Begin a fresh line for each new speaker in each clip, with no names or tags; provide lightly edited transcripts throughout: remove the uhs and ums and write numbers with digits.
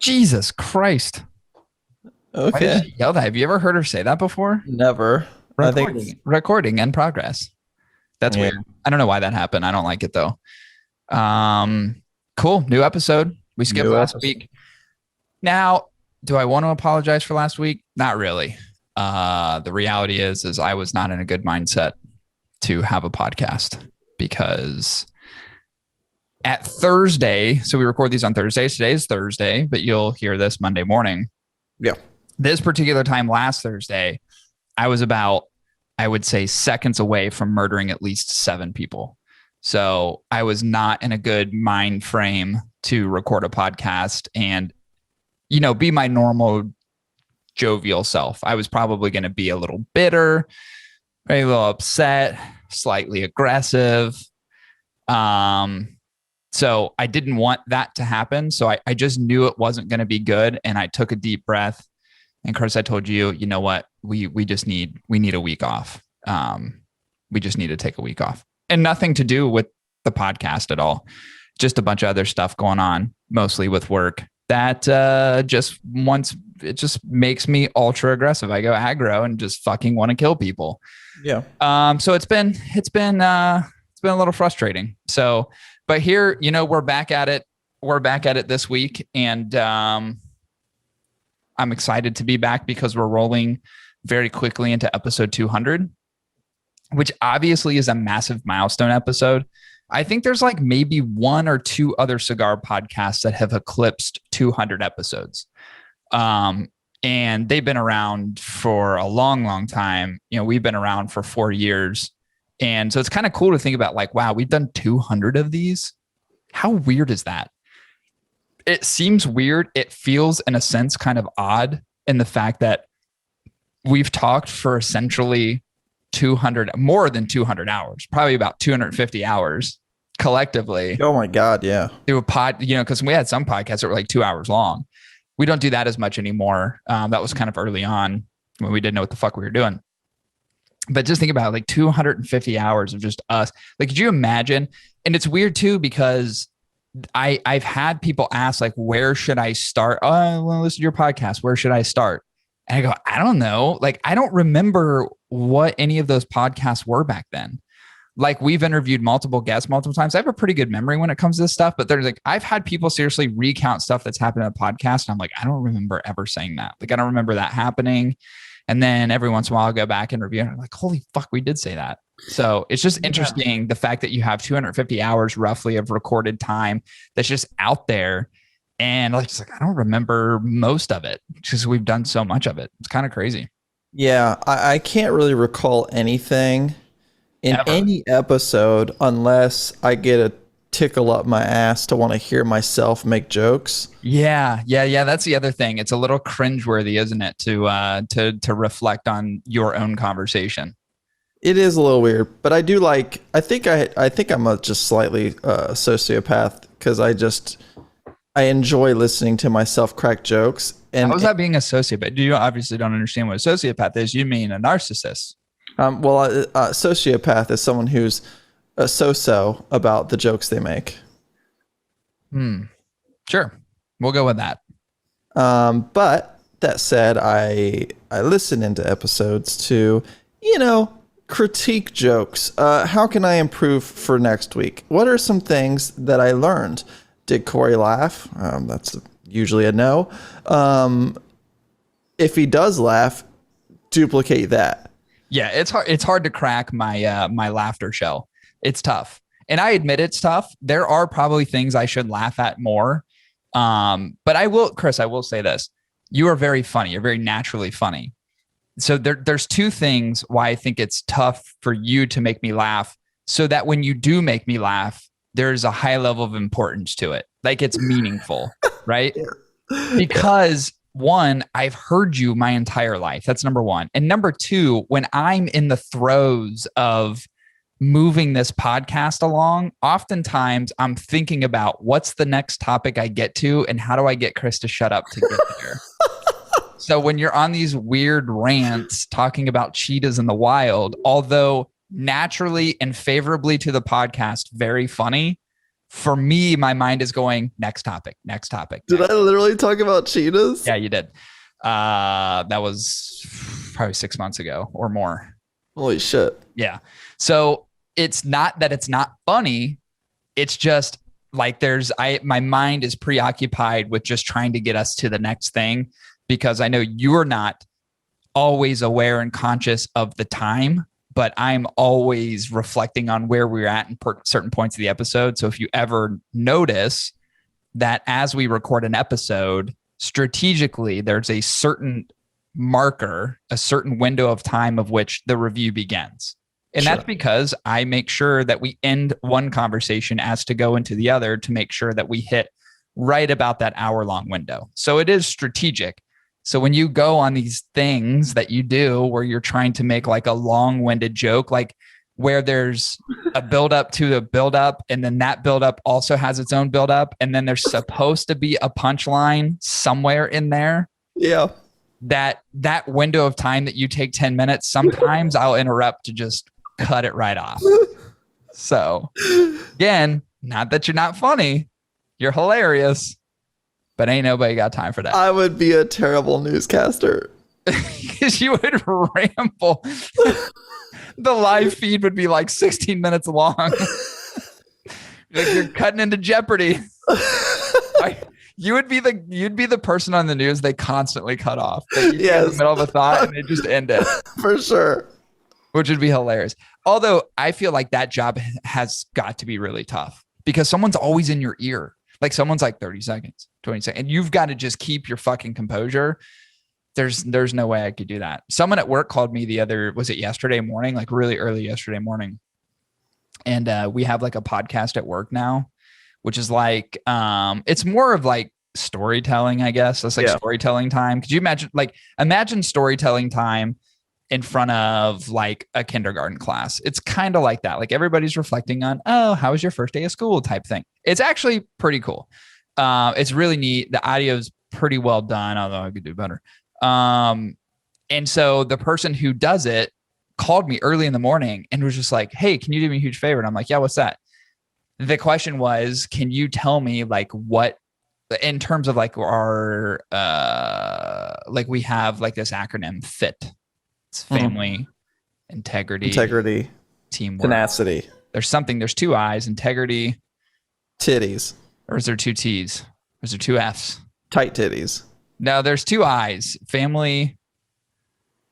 Jesus Christ. Why did
Okay.
she yell that? Have you ever heard her say that before?
Never. I think it's,
Recording in progress. That's
yeah.
weird. I don't know why that happened. I don't like it though. Cool. New episode. We skipped
New
last
episode.
week. Now, do I want to apologize for last week? Not really. The reality is I was not in a good mindset to have a podcast because at Thursday, so we record these on Thursdays. Today is Thursday, but you'll hear this Monday morning.
Yeah.
This particular time last Thursday, I was about, I would say, seconds away from murdering at least 7 people. So I was not in a good mind frame to record a podcast and, be my normal jovial self. I was probably going to be a little bitter, maybe a little upset, slightly aggressive. So I didn't want that to happen. So I just knew it wasn't going to be good. And I took a deep breath. And Chris, I told you, you know what? We need a week off. We just need to take a week off, and nothing to do with the podcast at all. Just a bunch of other stuff going on, mostly with work that just makes me ultra aggressive. I go aggro and just fucking want to kill people.
Yeah.
So it's been a little frustrating. So, but here, we're back at it. We're back at it this week, and I'm excited to be back because we're rolling very quickly into episode 200, which obviously is a massive milestone episode. I think there's like maybe 1 or 2 other cigar podcasts that have eclipsed 200 episodes. And they've been around for a long, long time. We've been around for 4 years. And so it's kind of cool to think about, like, wow, we've done 200 of these. How weird is that? It seems weird. It feels, in a sense, kind of odd in the fact that we've talked for essentially more than 200 hours, probably about 250 hours collectively.
Oh my God. Yeah.
Through a pod, because we had some podcasts that were like 2 hours long. We don't do that as much anymore. That was kind of early on when we didn't know what the fuck we were doing. But just think about like 250 hours of just us. Like, could you imagine? And it's weird too, because I've had people ask, like, where should I start? Oh, I want to listen to your podcast. Where should I start? And I go, I don't know. Like, I don't remember what any of those podcasts were back then. Like, we've interviewed multiple guests multiple times. I have a pretty good memory when it comes to this stuff, but there's like, I've had people seriously recount stuff that's happened in a podcast. And I'm like, I don't remember ever saying that. Like, I don't remember that happening. And then every once in a while I'll go back and review and I'm like, holy fuck, we did say that. So it's just interesting, the fact that you have 250 hours roughly of recorded time that's just out there. And like, I don't remember most of it because we've done so much of it. It's kind of crazy.
Yeah. I can't really recall anything in any episode unless I get a tickle up my ass to want to hear myself make jokes.
Yeah. That's the other thing. It's a little cringeworthy, isn't it? To reflect on your own conversation.
It is a little weird, but I do like, I think I'm just slightly sociopath because I enjoy listening to myself crack jokes. And
how is that being a sociopath? You obviously don't understand what a sociopath is. You mean a narcissist.
Well, a sociopath is someone who's so about the jokes they make.
Sure. We'll go with that.
But that said, I listen into episodes to, critique jokes. How can I improve for next week? What are some things that I learned? Did Corey laugh? That's usually a no. If he does laugh, duplicate that.
Yeah, it's hard to crack my my laughter shell. It's tough. And I admit it's tough. There are probably things I should laugh at more. But Chris, I will say this. You are very funny. You're very naturally funny. So there's 2 things why I think it's tough for you to make me laugh, so that when you do make me laugh, there's a high level of importance to it. Like, it's meaningful, right? Because 1, I've heard you my entire life. That's number 1. And number 2, when I'm in the throes of moving this podcast along, oftentimes I'm thinking about what's the next topic I get to and how do I get Chris to shut up to get there. So when you're on these weird rants talking about cheetahs in the wild, although naturally and favorably to the podcast, very funny, for me, my mind is going next topic, next topic.
Did I literally talk about cheetahs?
Yeah, you did. That was probably 6 months ago or more.
Holy shit.
Yeah. So it's not that it's not funny. It's just like my mind is preoccupied with just trying to get us to the next thing, because I know you're not always aware and conscious of the time, but I'm always reflecting on where we're at in certain points of the episode. So if you ever notice that as we record an episode, strategically, there's a certain marker, a certain window of time of which the review begins. And that's because I make sure that we end one conversation as to go into the other to make sure that we hit right about that hour-long window. So it is strategic. So when you go on these things that you do where you're trying to make like a long-winded joke, like where there's a build-up to a build-up, and then that build-up also has its own build-up, and then there's supposed to be a punchline somewhere in there.
Yeah.
That window of time that you take 10 minutes, sometimes I'll interrupt to just cut it right off. So again, not that you're not funny, you're hilarious, but ain't nobody got time for that.
I would be a terrible newscaster.
Because you would ramble. The live feed would be like 16 minutes long. Like you're cutting into Jeopardy. You'd be the person on the news they constantly cut off. You'd be in the middle of a thought and they just end it.
For sure.
Which would be hilarious. Although I feel like that job has got to be really tough because someone's always in your ear. Like someone's like 30 seconds, 20 seconds, and you've got to just keep your fucking composure. There's no way I could do that. Someone at work called me was it yesterday morning, like really early yesterday morning. And we have like a podcast at work now, which is like, it's more of like storytelling, I guess. It's like storytelling time. Could you imagine storytelling time in front of like a kindergarten class? It's kind of like that. Like everybody's reflecting on, oh, how was your first day of school type thing. It's actually pretty cool. It's really neat. The audio is pretty well done, although I could do better. And so the person who does it called me early in the morning and was just like, hey, can you do me a huge favor? And I'm like, yeah, what's that? The question was, can you tell me like what, in terms of like our, like we have like this acronym FIT. It's family, integrity, teamwork,
tenacity.
There's two I's, integrity,
titties.
Or is there two T's? Or is there two F's?
Tight titties. No,
there's two I's. Family.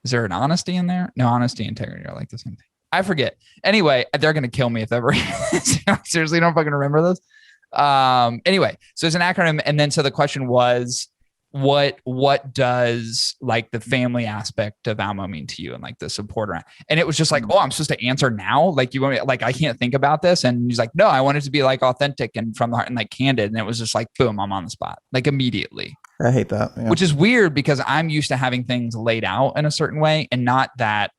Is there an honesty in there? No, honesty, integrity are like the same thing. I forget. Anyway, they're going to kill me if ever. Seriously, don't fucking remember this. Anyway, so it's an acronym. And then, so the question was, what does like the family aspect of Almo mean to you and like the support around? And it was just like, oh, I'm supposed to answer now. Like you want me, like, I can't think about this. And he's like, no, I want it to be like authentic and from the heart and like candid. And it was just like, boom, I'm on the spot, like immediately.
I hate that. Yeah.
Which is weird because I'm used to having things laid out in a certain way, and not that,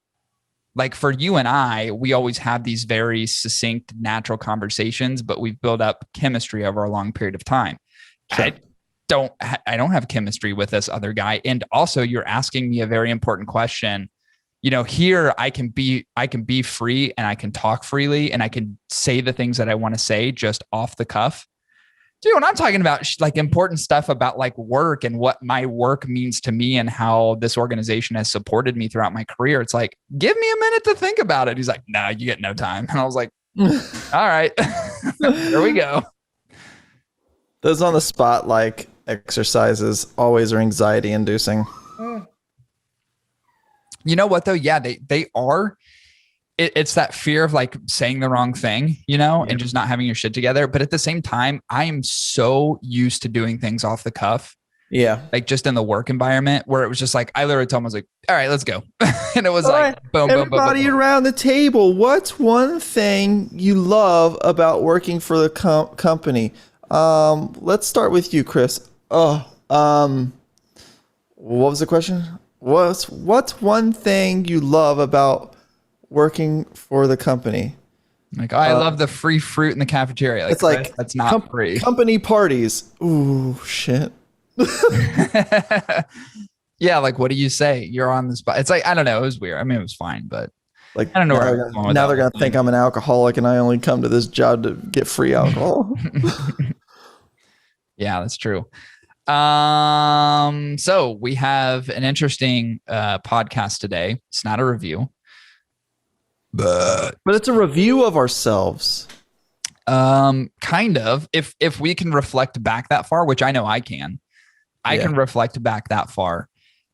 like for you and I, we always have these very succinct, natural conversations, but we've built up chemistry over a long period of time. Sure. I don't have chemistry with this other guy. And also you're asking me a very important question. You know, here I can be free and I can talk freely and I can say the things that I want to say just off the cuff. Dude, when I'm talking about like important stuff about like work and what my work means to me and how this organization has supported me throughout my career, it's like, give me a minute to think about it. He's like, no, you get no time. And I was like, all right, here we go.
Those on the spot, like exercises, always are anxiety inducing.
You know what though? Yeah, they are. It's that fear of like saying the wrong thing, you know, and just not having your shit together. But at the same time, I am so used to doing things off the cuff. Yeah. Like just in the work environment where it was just like, I literally told him, I was like, all right, let's go. And it was all like, right, boom,
everybody boom, boom, boom. Around the table. What's one thing you love about working for the company? Let's start with you, Chris. What was the question? What's one thing you love about working for the company?
Like, I love the free fruit in the cafeteria. Like, it's like, that's not free.
Company parties. Ooh, shit.
Yeah. Like, what do you say? You're on the spot. It's like, I don't know. It was weird. I mean, it was fine, but
Like
I don't know
now
where
they're
I'm
gonna,
going with
now
that
they're
whole
gonna think I'm an alcoholic and I only come to this job to get free alcohol.
thing. Yeah, that's true. So we have an interesting podcast today. It's not a review, but
But it's a review of ourselves.
kind of. If we can reflect back that far, which I know I can, I
Yeah.
can reflect back that far.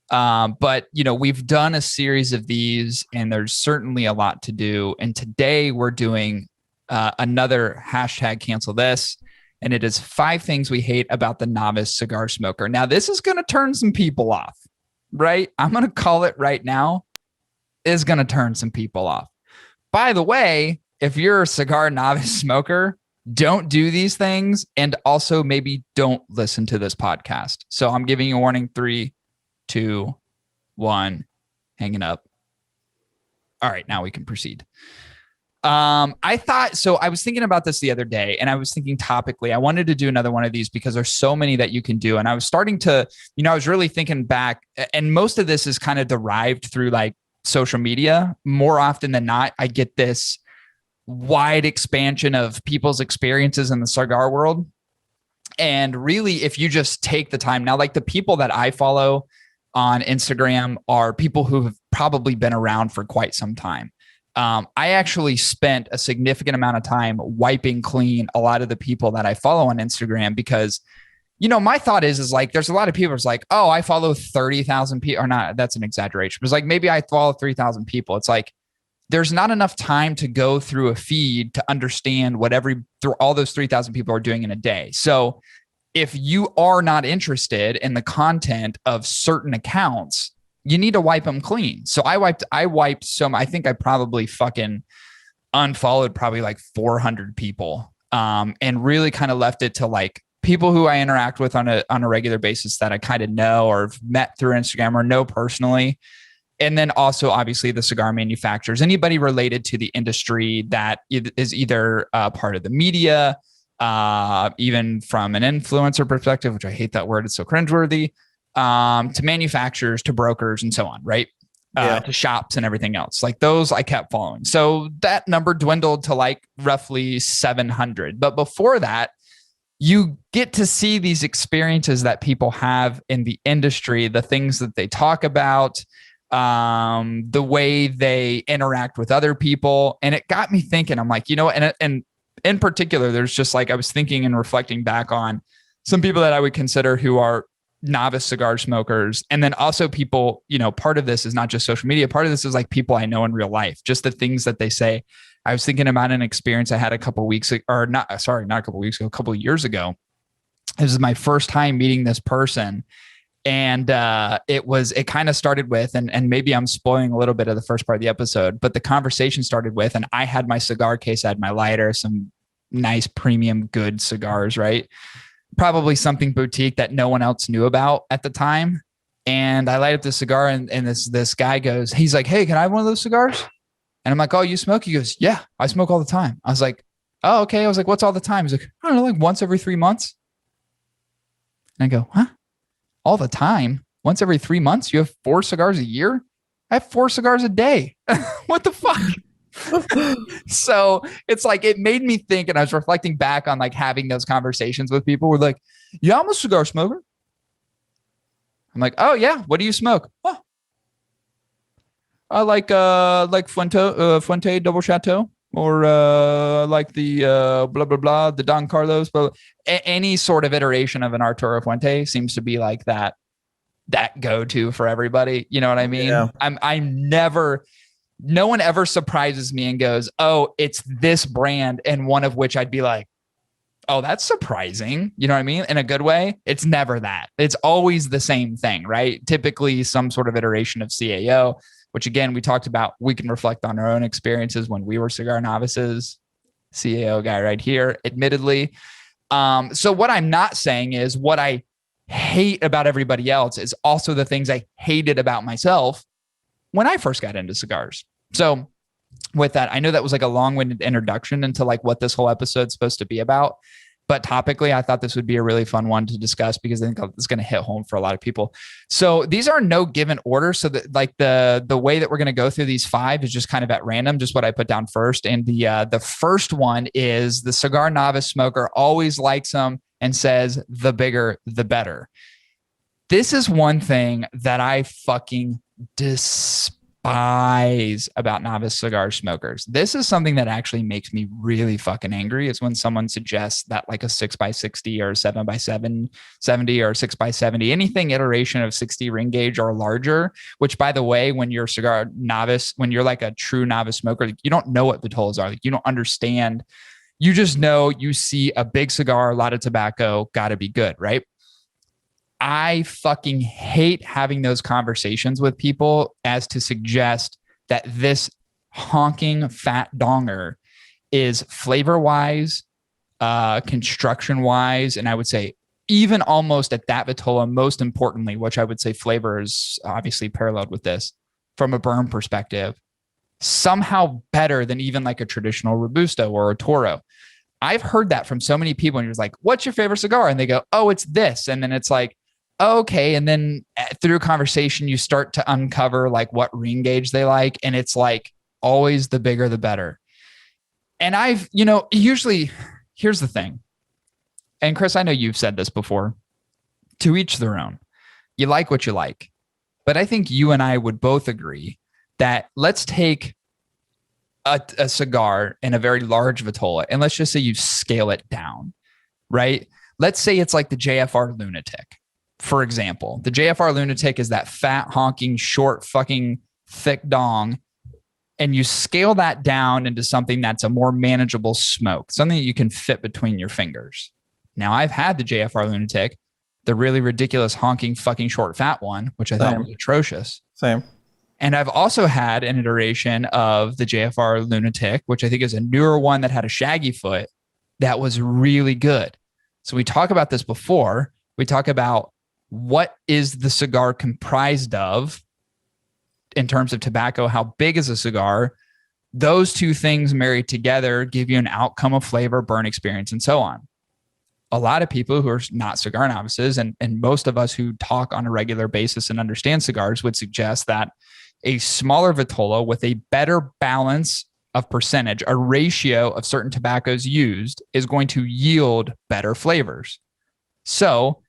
But we've done a series of these, and there's certainly a lot to do. And today we're doing another hashtag cancel this. And it is 5 things we hate about the novice cigar smoker. Now, this is going to turn some people off, right? I'm going to call it right now. Is going to turn some people off. By the way, if you're a cigar novice smoker, don't do these things. And also maybe don't listen to this podcast. So I'm giving you a warning. 3, 2, 1, hanging up. All right, now we can proceed. I was thinking about this the other day, and I was thinking topically, I wanted to do another one of these because there's so many that you can do. And I was starting to, I was really thinking back, and most of this is kind of derived through like social media. More often than not, I get this wide expansion of people's experiences in the cigar world. And really, if you just take the time now, like the people that I follow on Instagram are people who have probably been around for quite some time. I actually spent a significant amount of time wiping clean a lot of the people that I follow on Instagram because, my thought is like, there's a lot of people who's like, oh, I follow 30,000 people or not. That's an exaggeration. It's like, maybe I follow 3,000 people. It's like, there's not enough time to go through a feed to understand what through all those 3,000 people are doing in a day. So if you are not interested in the content of certain accounts, you need to wipe them clean. So I wiped some, I think I probably fucking unfollowed probably like 400 people, and really kind of left it to like people who I interact with on a regular basis that I kind of know or have met through Instagram or know personally. And then also obviously the cigar manufacturers, anybody related to the industry that is either part of the media, even from an influencer perspective, which I hate that word. It's so cringeworthy. To manufacturers, to brokers, and so on, right? To shops and everything else. Like those I kept following. So that number dwindled to like roughly 700. But before that, you get to see these experiences that people have in the industry, the things that they talk about, the way they interact with other people. And it got me thinking, I'm like, and in particular, there's just like, I was thinking and reflecting back on some people that I would consider who are novice cigar smokers. And then also people, part of this is not just social media. Part of this is like people I know in real life, just the things that they say. I was thinking about an experience I had a couple of years ago. This is my first time meeting this person. And it kind of started with, and maybe I'm spoiling a little bit of the first part of the episode, but the conversation started with, and I had my cigar case, I had my lighter, some nice premium good cigars, right? Probably something boutique that no one else knew about at the time. And I light up the cigar, and this guy goes, he's like, hey, can I have one of those cigars? And I'm like, oh, you smoke? He goes, yeah, I smoke all the time. I was like, oh, okay. I was like, what's all the time? He's like, I don't know, like once every 3 months. And I go, huh? All the time? Once every 3 months? You have 4 cigars a year? I have 4 cigars a day. What the fuck? So it's like, it made me think, and I was reflecting back on like having those conversations with people who were like, yeah, I'm a cigar smoker. I'm like, oh yeah, what do you smoke? Oh, I like Fuente Double Chateau, or like the blah blah blah, the Don Carlos, but any sort of iteration of an Arturo Fuente seems to be like that go-to for everybody. You know what I mean?
Yeah.
I'm never, no one ever surprises me and goes, oh, it's this brand, and one of which I'd be like, oh, that's surprising. You know what I mean? In a good way. It's never that. It's always the same thing, right? Typically some sort of iteration of CAO, which again, we talked about, we can reflect on our own experiences when we were cigar novices. CAO guy right here, admittedly. So what I'm not saying is what I hate about everybody else is also the things I hated about myself when I first got into cigars. So with that, I know that was like a long-winded introduction into like what this whole episode's supposed to be about. But topically, I thought this would be a really fun one to discuss because I think it's going to hit home for a lot of people. So these are no given order. So that like the way that we're going to go through these 5 is just kind of at random, just what I put down first. And the first one is the cigar novice smoker always likes them and says the bigger, the better. This is one thing that I fucking despise about novice cigar smokers. This is something that actually makes me really fucking angry. Is when someone suggests that like a 6x60 or 7x770 or 6x70, anything iteration of 60 ring gauge or larger, which by the way, when you're a cigar novice, when you're like a true novice smoker, you don't know what vitolas are. Like, you don't understand. You just know you see a big cigar, a lot of tobacco, gotta be good, right? I fucking hate having those conversations with people as to suggest that this honking fat donger is flavor wise, construction wise, and I would say even almost at that vitola, most importantly, which I would say flavor is obviously paralleled with this from a burn perspective, somehow better than even like a traditional Robusto or a Toro. I've heard that from so many people, and you're like, what's your favorite cigar? And they go, oh, it's this. And then it's like, okay. And then through conversation, you start to uncover like what ring gauge they like. And it's like always the bigger, the better. And I've, usually here's the thing. And Chris, I know you've said this before, to each their own. You like what you like. But I think you and I would both agree that let's take a cigar in a very large vitola, and let's just say you scale it down, right? Let's say it's like the JFR Lunatic. For example, the JFR Lunatic is that fat, honking, short, fucking thick dong. And you scale that down into something that's a more manageable smoke, something that you can fit between your fingers. Now, I've had the JFR Lunatic, the really ridiculous, honking, fucking short, fat one, which I thought was atrocious.
Same.
And I've also had an iteration of the JFR Lunatic, which I think is a newer one that had a shaggy foot that was really good. So we talk about this before. We talk about what is the cigar comprised of in terms of tobacco, how big is a cigar? Those two things married together give you an outcome of flavor, burn experience, and so on. A lot of people who are not cigar novices, and most of us who talk on a regular basis and understand cigars, would suggest that a smaller vitola with a better balance of percentage, a ratio of certain tobaccos used, is going to yield better flavors. So,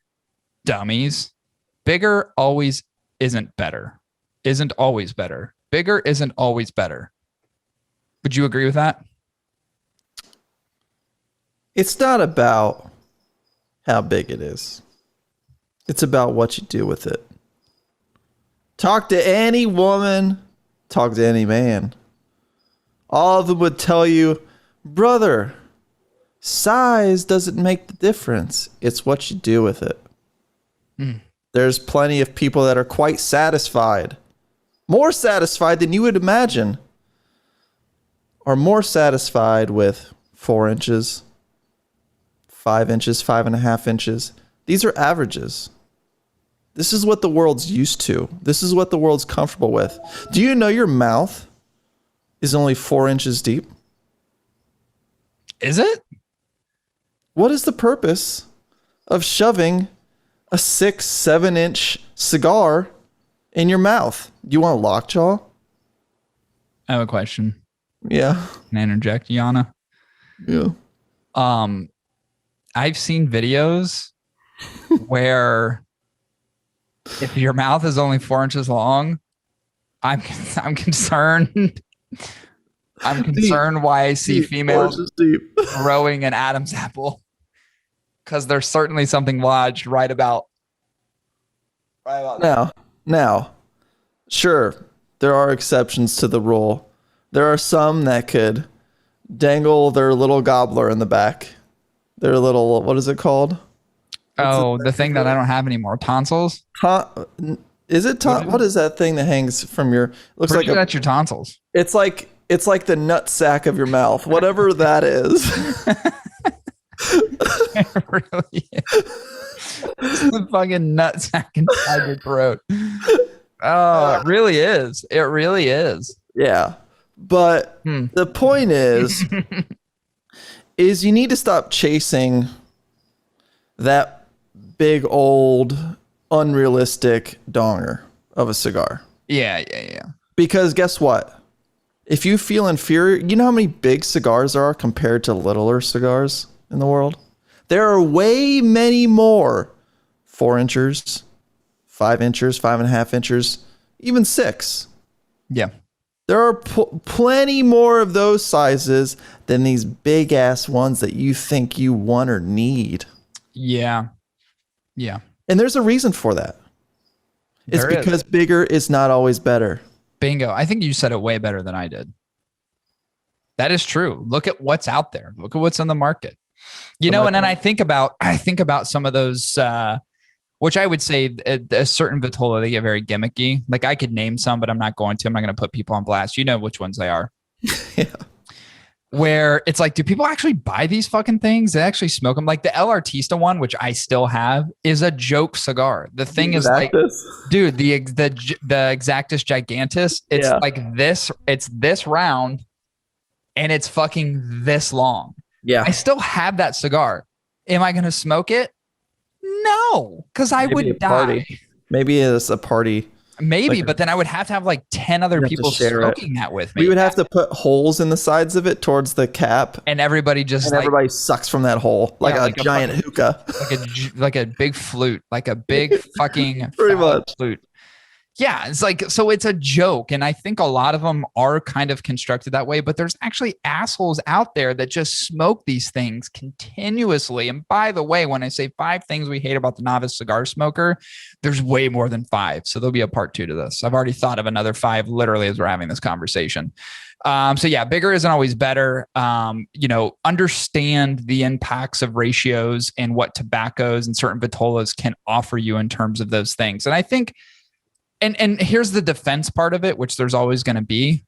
dummies, bigger always isn't better. Isn't always better. Bigger isn't always better. Would you agree with that?
It's not about how big it is. It's about what you do with it. Talk to any woman, talk to any man. All of them would tell you, brother, size doesn't make the difference. It's what you do with it. There's plenty of people that are quite satisfied, more satisfied than you would imagine, are more satisfied with 4 inches, 5 inches, 5.5 inches. These are averages. This is what the world's used to. This is what the world's comfortable with. Do you know your mouth is only 4 inches deep?
Is it?
What is the purpose of shoving a 6-7 inch cigar in your mouth? Do you want a lockjaw?
I have a question.
Yeah.
Can I interject, Yana?
Yeah.
I've seen videos where if your mouth is only 4 inches long, I'm concerned. I'm concerned why I see females growing an Adam's apple, because there's certainly something lodged right about
now. Sure, there are exceptions to the rule. There are some that could dangle their little gobbler in the back. Their little, what is it called?
The thing that I don't have anymore. Tonsils?
Is it what is that thing that hangs from your, looks
Pretty
like
sure that's your tonsils.
It's like the nut sack of your mouth, whatever that is.
It really is. It's the fucking nut sack inside your throat. Oh, it really is. It really is.
Yeah. But the point is you need to stop chasing that big old unrealistic donger of a cigar.
Yeah.
Because guess what? If you feel inferior, you know how many big cigars there are compared to littler cigars in the world? There are way many more 4 inchers, 5 inchers, 5.5 inchers, even 6.
Yeah.
There are plenty more of those sizes than these big ass ones that you think you want or need.
Yeah.
And there's a reason for that. It's because bigger is not always better.
Bingo. I think you said it way better than I did. That is true. Look at what's out there. Look at what's on the market. You know, and then I think about some of those, which I would say a certain Vitola, they get very gimmicky. Like I could name some, but I'm not going to. I'm not going to put people on blast. You know which ones they are.
Yeah.
Where it's like, do people actually buy these fucking things? They actually smoke them. Like the El Artista one, which I still have, is a joke cigar. The thing is like, dude, the Exactus Gigantus, it's like this, it's this round and it's fucking this long.
Yeah.
I still have that cigar. Am I going to smoke it? No, because I would die.
Maybe it's a party.
Maybe, like, but then I would have to have like 10 other people smoking that with me.
We would have to put holes in the sides of it towards the cap.
And everybody just
everybody sucks from that hole like a giant hookah.
Like a big flute, like a big fucking
pretty much
flute. Yeah, it's like, so it's a joke. And I think a lot of them are kind of constructed that way, but there's actually assholes out there that just smoke these things continuously. And by the way, when I say 5 things we hate about the novice cigar smoker, there's way more than 5. So there'll be a part 2 to this. I've already thought of another 5 literally as we're having this conversation. So yeah, bigger isn't always better. You know, understand the impacts of ratios and what tobaccos and certain vitolas can offer you in terms of those things. And I think, and here's the defense part of it, which there's always going to be.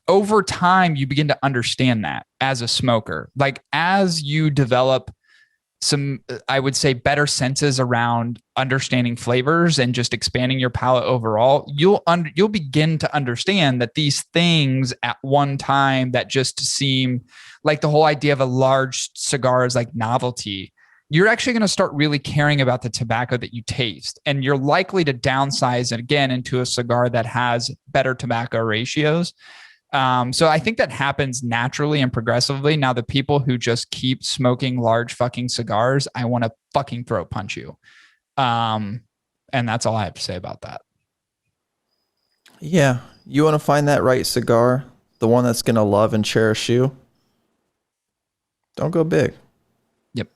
Over time, you begin to understand that as a smoker, like as you develop some, I would say, better senses around understanding flavors and just expanding your palate overall, you'll begin to understand that these things at one time that just seem like the whole idea of a large cigar is like novelty. You're actually going to start really caring about the tobacco that you taste. And you're likely to downsize it again into a cigar that has better tobacco ratios. So I think that happens naturally and progressively. Now, the people who just keep smoking large fucking cigars, I want to fucking throat punch you. And that's all I have to say about that.
Yeah. You want to find that right cigar, the one that's going to love and cherish you. Don't go big.
Yep.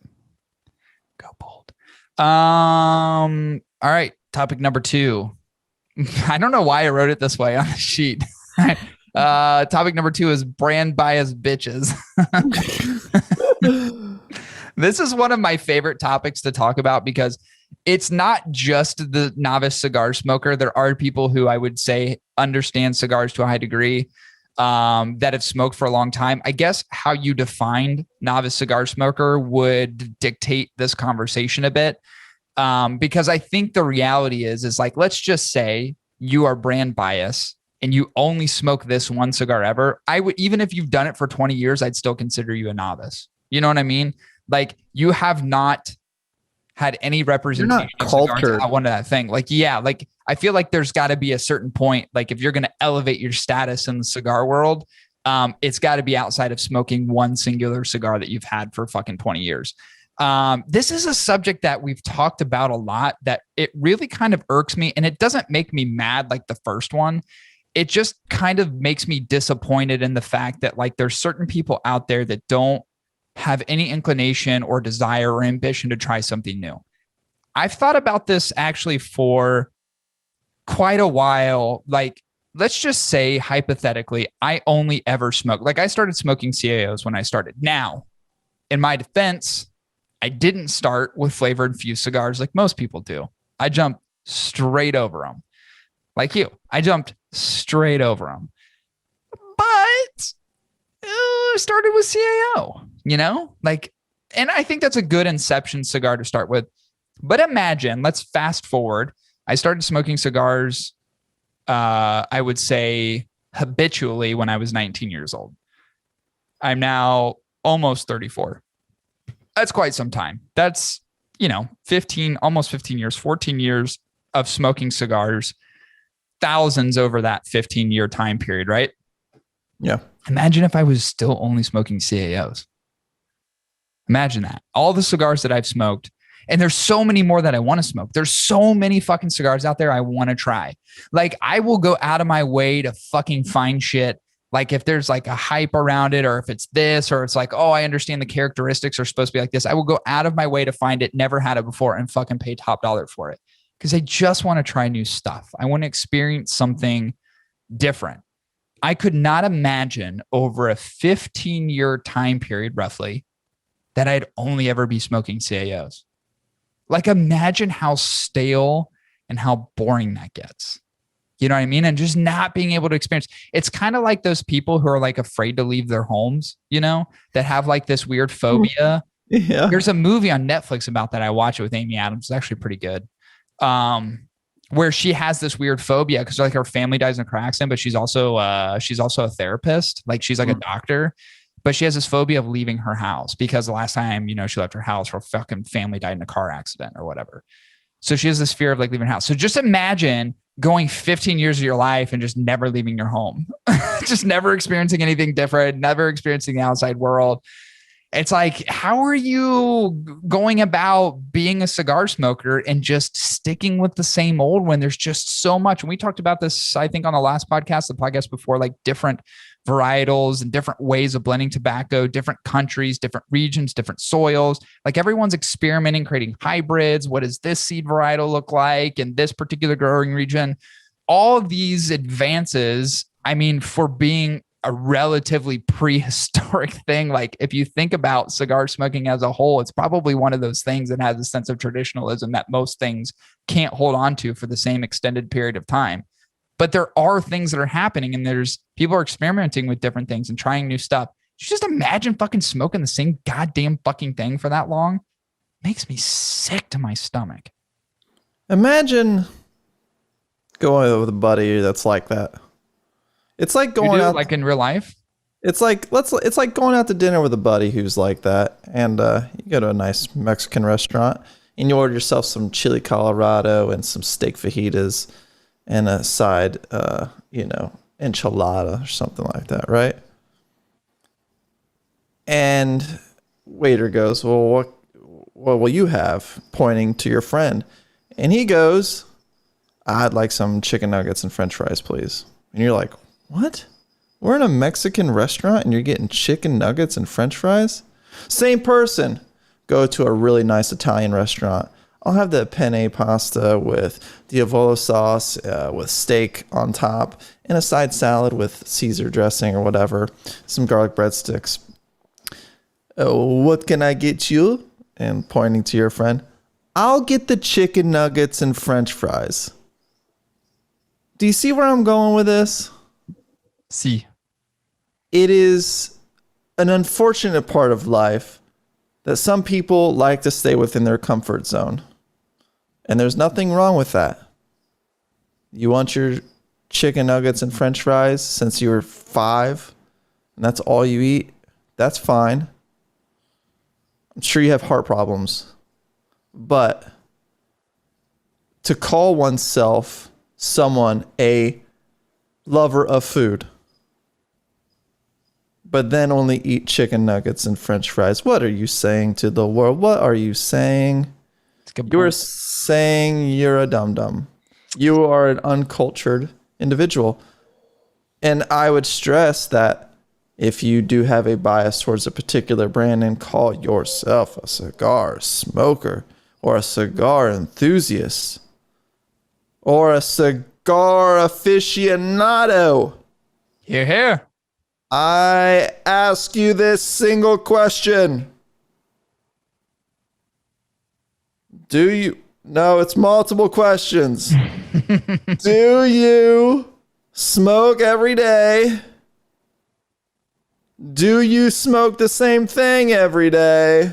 Go bold. All right. Topic number 2. I don't know why I wrote it this way on the sheet. Topic number 2 is brand bias bitches. This is one of my favorite topics to talk about because it's not just the novice cigar smoker. There are people who I would say understand cigars to a high degree, that have smoked for a long time. I guess how you defined novice cigar smoker would dictate this conversation a bit. Because I think the reality is like, let's just say you are brand bias and you only smoke this one cigar ever. I would, even if you've done it for 20 years, I'd still consider you a novice. You know what I mean? Like you have not had any representation.
You're not cultured.
I wanted that thing. Like, yeah, like I feel like there's got to be a certain point. Like if you're going to elevate your status in the cigar world, it's got to be outside of smoking one singular cigar that you've had for fucking 20 years. This is a subject that we've talked about a lot that it really kind of irks me, and it doesn't make me mad like the first one. It just kind of makes me disappointed in the fact that like there's certain people out there that don't have any inclination or desire or ambition to try something new. I've thought about this actually for quite a while. Like, let's just say hypothetically, I only ever smoked. Like I started smoking CIOs when I started. Now, in my defense, I didn't start with flavor infused cigars like most people do. I jumped straight over them. Like you, I jumped straight over them. But I started with CIO, you know, like, and I think that's a good inception cigar to start with. But imagine, let's fast forward. I started smoking cigars, I would say habitually when I was 19 years old. I'm now almost 34. That's quite some time. That's, almost 15 years, 14 years of smoking cigars, thousands over that 15-year time period, right?
Yeah.
Imagine if I was still only smoking CAOs. Imagine that. All the cigars that I've smoked, and there's so many more that I want to smoke. There's so many fucking cigars out there I want to try. Like, I will go out of my way to fucking find shit. Like, if there's like a hype around it, or if it's this, or it's like, oh, I understand the characteristics are supposed to be like this, I will go out of my way to find it, never had it before, and fucking pay top dollar for it. Because I just want to try new stuff. I want to experience something different. I could not imagine over a 15-year time period, roughly, that I'd only ever be smoking CAOs. Like, imagine how stale and how boring that gets. You know what I mean? And just not being able to experience. It's kind of like those people who are like afraid to leave their homes, that have like this weird phobia.
Yeah.
There's a movie on Netflix about that. I watch it with Amy Adams. It's actually pretty good. Where she has this weird phobia because like her family dies in a car accident, but she's also a therapist. Like, she's like a doctor, but she has this phobia of leaving her house because the last time, she left her house, her fucking family died in a car accident or whatever. So she has this fear of like leaving her house. So just imagine going 15 years of your life and just never leaving your home, just never experiencing anything different, never experiencing the outside world. It's like, how are you going about being a cigar smoker and just sticking with the same old when there's just so much? And we talked about this, I think, on the last podcast, the podcast before, like different varietals and different ways of blending tobacco, different countries, different regions, different soils. Like, everyone's experimenting, creating hybrids. What does this seed varietal look like in this particular growing region? All of these advances, I mean, for being a relatively prehistoric thing. Like, if you think about cigar smoking as a whole, it's probably one of those things that has a sense of traditionalism that most things can't hold on to for the same extended period of time. But there are things that are happening, and there's people are experimenting with different things and trying new stuff. You just imagine fucking smoking the same goddamn fucking thing for that long. Makes me sick to my stomach.
Imagine going with a buddy that's like that. It's like going out
like in real life.
It's like going out to dinner with a buddy who's like that, and you go to a nice Mexican restaurant and you order yourself some chili Colorado and some steak fajitas and a side, enchilada or something like that, right? And waiter goes, "Well, what will you have?" Pointing to your friend, and he goes, "I'd like some chicken nuggets and French fries, please." And you're like, "What? We're in a Mexican restaurant and you're getting chicken nuggets and French fries?" Same person. Go to a really nice Italian restaurant. I'll have the penne pasta with diavolo sauce, with steak on top, and a side salad with Caesar dressing or whatever. Some garlic breadsticks. "What can I get you?" And pointing to your friend, "I'll get the chicken nuggets and French fries." Do you see where I'm going with this?
See.
It is an unfortunate part of life that some people like to stay within their comfort zone. And there's nothing wrong with that. You want your chicken nuggets and French fries since you were 5, and that's all you eat? That's fine. I'm sure you have heart problems. But to call oneself someone a lover of food, but then only eat chicken nuggets and French fries, what are you saying to the world? What are you saying? You are saying you're a dum-dum. You are an uncultured individual. And I would stress that if you do have a bias towards a particular brand and call yourself a cigar smoker or a cigar enthusiast or a cigar aficionado,
Here.
I ask you this single question. Do you... No, it's multiple questions. Do you smoke every day? Do you smoke the same thing every day?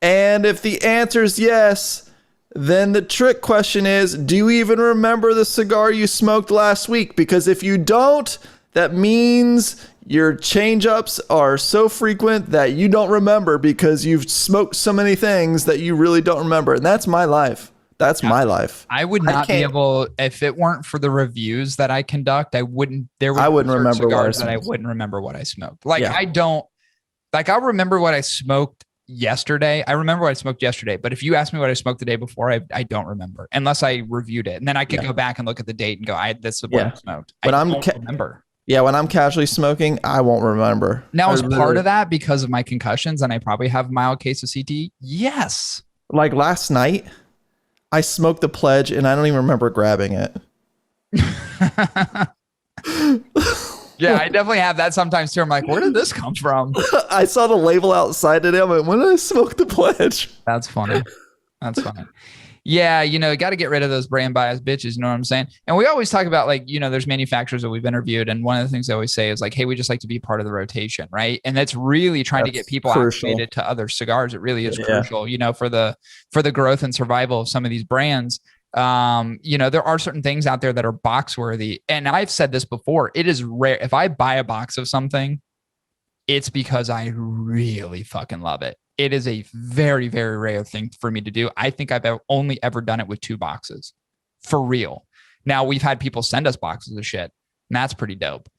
And if the answer is yes, then the trick question is, do you even remember the cigar you smoked last week? Because if you don't, That means your change-ups are so frequent that you don't remember because you've smoked so many things that you really don't remember. And that's my life. That's my life.
I would not be able, if it weren't for the reviews that I conduct, I wouldn't remember cigars that I wouldn't remember what I smoked. Like I'll remember what I smoked yesterday. I remember what I smoked yesterday, but if you ask me what I smoked the day before, I don't remember unless I reviewed it. And then I could go back and look at the date and go, this is what I smoked. I don't remember.
Yeah, when I'm casually smoking, I won't remember.
Now, is part of that because of my concussions and I probably have a mild case of CTE? Yes.
Like last night, I smoked the pledge and I don't even remember grabbing it.
Yeah, I definitely have that sometimes too. I'm like, where did this come from?
I saw the label outside today. I'm like, when did I smoke the pledge?
That's funny. That's funny. Yeah, got to get rid of those brand biased bitches. You know what I'm saying? And we always talk about there's manufacturers that we've interviewed. And one of the things I always say is like, hey, we just like to be part of the rotation, right? And that's really trying to get people activated to other cigars. It really is crucial, for the growth and survival of some of these brands. There are certain things out there that are box worthy. And I've said this before, it is rare. If I buy a box of something, it's because I really fucking love it. It is a very, very rare thing for me to do. I think I've only ever done it with 2 boxes for real. Now we've had people send us boxes of shit and that's pretty dope.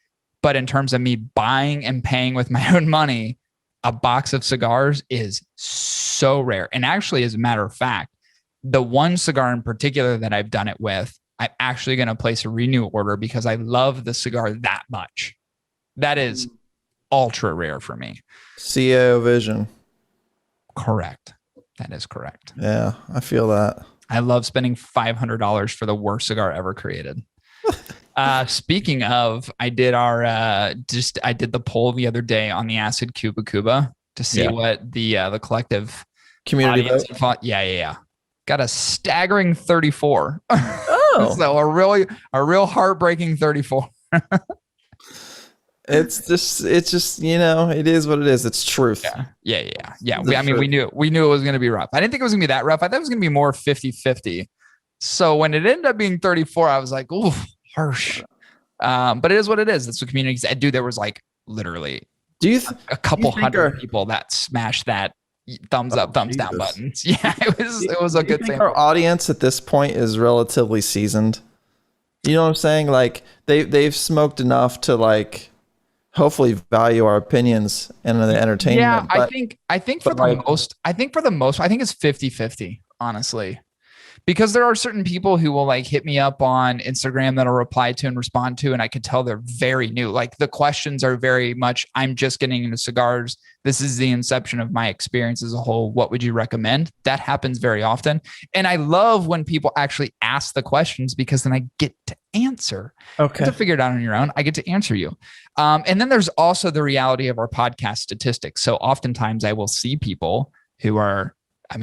But in terms of me buying and paying with my own money, a box of cigars is so rare. And actually, as a matter of fact, the one cigar in particular that I've done it with, I'm actually going to place a renew order because I love the cigar that much. That is ultra rare for me.
CAO Vision.
Correct. That is correct.
Yeah, I feel that.
I love spending $500 for the worst cigar ever created. Speaking of, I did the poll the other day on the Acid Cuba to see what the collective
community vote.
Yeah. Got a staggering 34. Oh, so a real heartbreaking 34.
It's just, it is what it is. It's truth.
Yeah. We knew it was going to be rough. I didn't think it was going to be that rough. I thought it was going to be more 50-50. So when it ended up being 34, I was like, ooh, harsh. But it is what it is. That's what community said. Dude, there was like literally a couple hundred people that smashed that thumbs up, thumbs down buttons. Yeah, it was a good thing.
Our audience at this point is relatively seasoned. You know what I'm saying? Like they've smoked enough to like hopefully value our opinions and the entertainment.
Yeah, I think for the most, I think it's 50-50, honestly. Because there are certain people who will like hit me up on Instagram that I'll reply to and respond to, and I can tell they're very new. Like the questions are very much, I'm just getting into cigars. This is the inception of my experience as a whole. What would you recommend? That happens very often. And I love when people actually ask the questions because then I get to answer. Okay. To figure it out on your own. I get to answer you. And then there's also the reality of our podcast statistics. So oftentimes I will see people who are,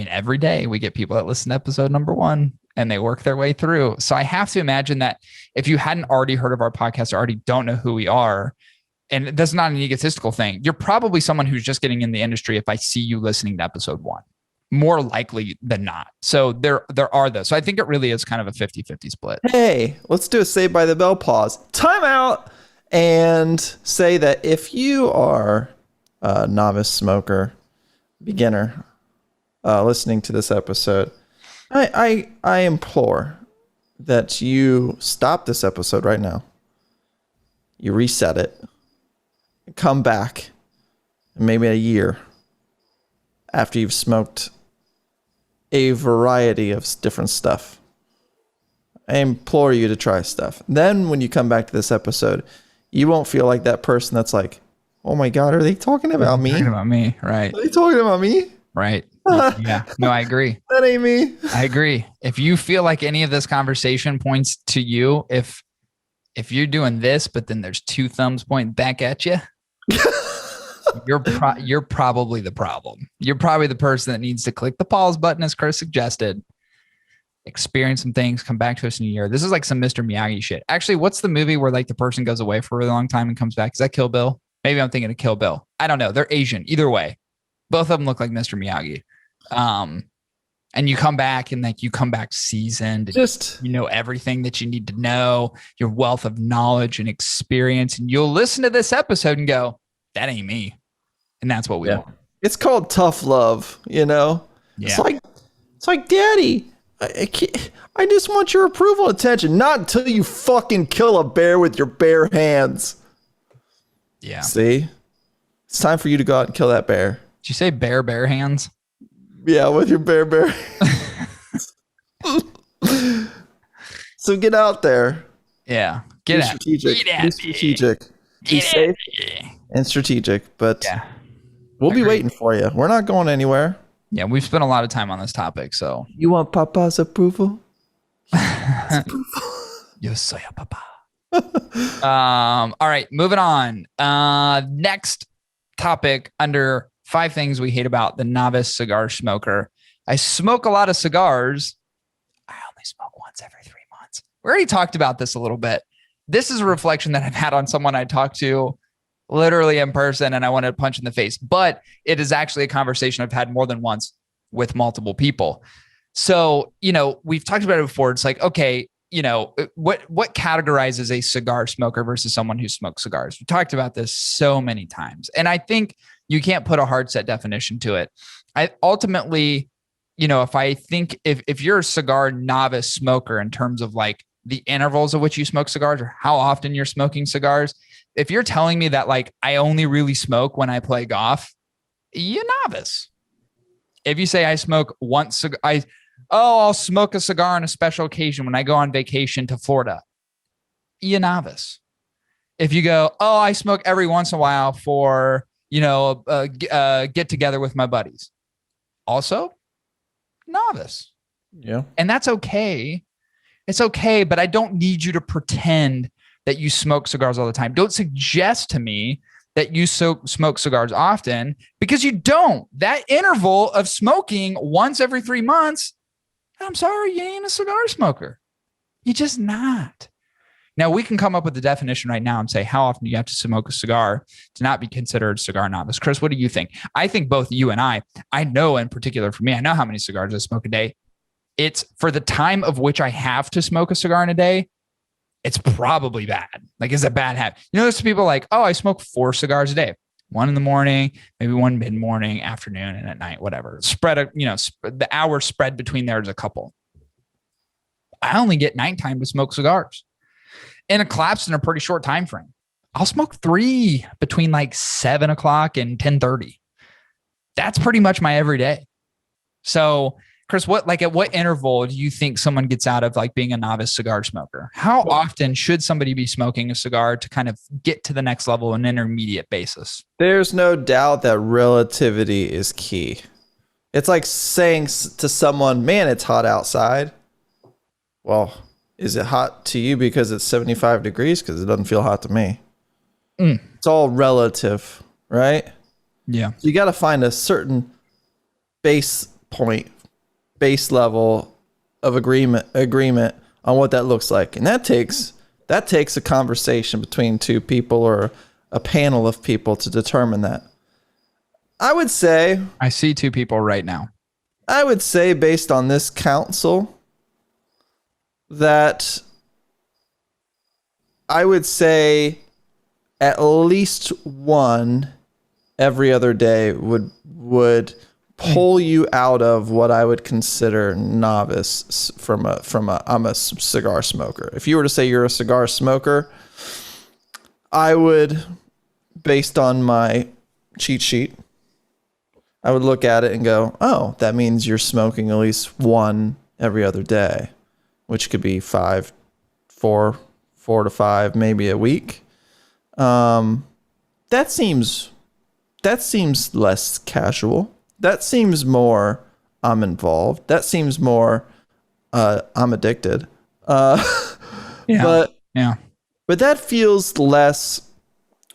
every day we get people that listen to episode number 1 and they work their way through. So I have to imagine that if you hadn't already heard of our podcast or already don't know who we are, and that's not an egotistical thing, you're probably someone who's just getting in the industry if I see you listening to episode 1, more likely than not. So there are those. So I think it really is kind of a 50-50 split.
Hey, let's do a Saved by the Bell pause. Time out and say that if you are a novice smoker, beginner, listening to this episode, I implore that you stop this episode right now. You reset it, come back, maybe a year after you've smoked a variety of different stuff. I implore you to try stuff. Then when you come back to this episode, you won't feel like that person that's like, oh my God, are they talking about me?
Talking about me, right?
Are they talking about me?
Right. Yeah. No, I agree.
That ain't me.
I agree. If you feel like any of this conversation points to you, if you're doing this, but then there's 2 thumbs pointing back at you, you're probably the problem. You're probably the person that needs to click the pause button, as Chris suggested, experience some things, come back to us in a year. This is like some Mr. Miyagi shit. Actually, what's the movie where like the person goes away for a really long time and comes back? Is that Kill Bill? Maybe I'm thinking of Kill Bill. I don't know. They're Asian. Either way, both of them look like Mr. Miyagi. And you come back and like you come back seasoned.
Just
you know everything that you need to know, your wealth of knowledge and experience. And you'll listen to this episode and go, that ain't me. And that's what we want.
It's called tough love, you know?
Yeah.
It's like, Daddy, I just want your approval and attention. Not until you fucking kill a bear with your bare hands.
Yeah.
See? It's time for you to go out and kill that bear.
Did you say bare hands?
Yeah, with your bare. So get out there.
Yeah.
Be strategic. Be strategic. Be safe and strategic. But we'll be waiting for you. We're not going anywhere.
Yeah, we've spent a lot of time on this topic. So
you want Papa's approval?
Yo soy a papa. All right, moving on. Next topic under 5 things we hate about the novice cigar smoker. I smoke a lot of cigars. I only smoke once every 3 months. We already talked about this a little bit. This is a reflection that I've had on someone I talked to literally in person and I wanted to punch in the face, but it is actually a conversation I've had more than once with multiple people. So, you know, we've talked about it before. It's like, okay, you know, what categorizes a cigar smoker versus someone who smokes cigars? We talked about this so many times. And I think you can't put a hard set definition to it. I ultimately, you know, if you're a cigar novice smoker in terms of like the intervals of which you smoke cigars or how often you're smoking cigars, if you're telling me that like I only really smoke when I play golf, you're novice. If you say I smoke once, I'll smoke a cigar on a special occasion when I go on vacation to Florida, you're novice. If you go, I smoke every once in a while for, you know, get together with my buddies, also novice.
Yeah.
And that's okay. It's okay, but I don't need you to pretend that you smoke cigars all the time. Don't suggest to me that you smoke cigars often, because you don't. That interval of smoking once every 3 months, I'm sorry, you ain't a cigar smoker. You're just not. Now, we can come up with the definition right now and say how often do you have to smoke a cigar to not be considered cigar novice. Chris, what do you think? I think both you and I know in particular for me, I know how many cigars I smoke a day. It's for the time of which I have to smoke a cigar in a day, it's probably bad. Like, it's a bad habit. You know, there's people like, I smoke 4 cigars a day. 1 in the morning, maybe 1 mid-morning, afternoon, and at night, whatever. The hours spread between there is a couple. I only get nighttime to smoke cigars. And it collapsed in a pretty short time frame. I'll smoke 3 between like 7 o'clock and 10:30. That's pretty much my everyday. So, Chris, at what interval do you think someone gets out of like being a novice cigar smoker? How often should somebody be smoking a cigar to kind of get to the next level on an intermediate basis?
There's no doubt that relativity is key. It's like saying to someone, man, it's hot outside. Well, is it hot to you because it's 75 degrees? Because it doesn't feel hot to me. It's all relative, right?
Yeah.
So you got to find a certain base level of agreement on what that looks like. And that takes a conversation between 2 people or a panel of people to determine that. I would say,
I see 2 people right now.
I would say based on this council that I would say at least 1 every other day would pull you out of what I would consider novice from I'm a cigar smoker. If you were to say you're a cigar smoker, I would, based on my cheat sheet, I would look at it and go, that means you're smoking at least 1 every other day, which could be 4 to 5, maybe a week. That seems less casual. That seems more I'm involved. That seems more I'm addicted. But that feels less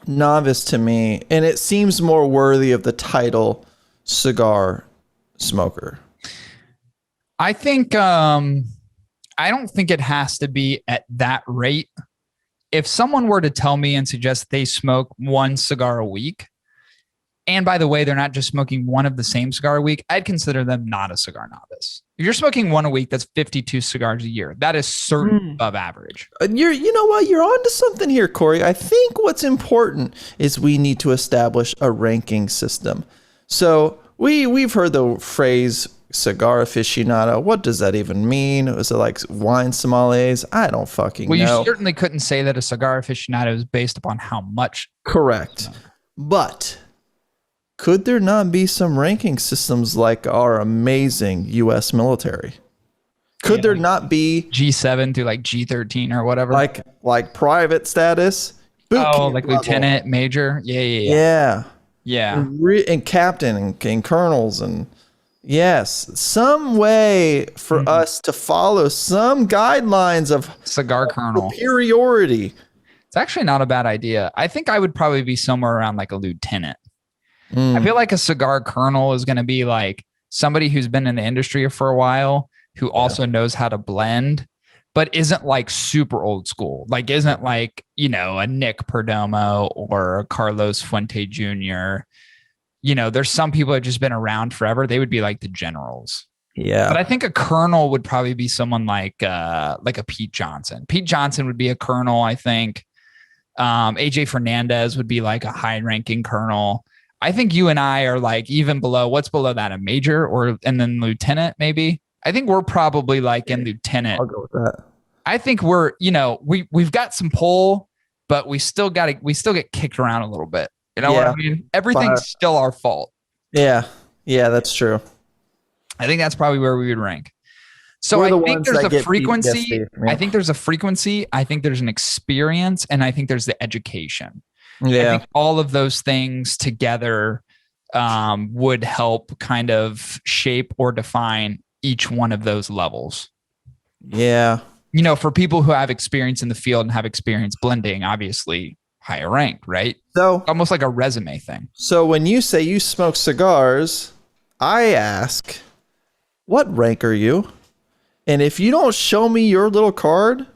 novice to me, and it seems more worthy of the title cigar smoker.
I think I don't think it has to be at that rate. If someone were to tell me and suggest they smoke 1 cigar a week, And by the way, they're not just smoking one of the same cigar a week. I'd consider them not a cigar novice. If you're smoking one a week, that's 52 cigars a year. That is certainly above average.
You know what? You're onto something here, Corey. I think what's important is we need to establish a ranking system. So we've heard the phrase cigar aficionado. What does that even mean? Is it like wine sommeliers? I don't fucking know.
Well, you certainly couldn't say that a cigar aficionado is based upon how much.
Correct. But could there not be some ranking systems like our amazing U.S. military? Could there not be
G7 through like G13 or whatever?
Like private status?
Like level. Lieutenant, major?
Yeah. And captain and colonels and yes, some way for us to follow some guidelines of
cigar colonel
superiority.
It's actually not a bad idea. I think I would probably be somewhere around like a lieutenant. I feel like a cigar colonel is going to be like somebody who's been in the industry for a while, who also knows how to blend, but isn't like super old school. Like isn't like, a Nick Perdomo or a Carlos Fuente Jr. There's some people that have just been around forever. They would be like the generals.
Yeah.
But I think a colonel would probably be someone like a Pete Johnson. Pete Johnson would be a colonel, I think. AJ Fernandez would be like a high ranking colonel. I think you and I are like even below. What's below that? A major and then lieutenant, maybe? I think we're probably like in lieutenant.
I'll go with that.
I think we're, we've got some pull, but we still get kicked around a little bit. You know what I mean? Everything's still our fault.
Yeah. Yeah, that's true.
I think that's probably where we would rank. So I think there's a frequency. I think there's a frequency. I think there's an experience, and I think there's the education.
Yeah.
I think all of those things together would help kind of shape or define each one of those levels.
Yeah.
For people who have experience in the field and have experience blending, obviously higher rank, right?
So
almost like a resume thing.
So when you say you smoke cigars, I ask, what rank are you? And if you don't show me your little card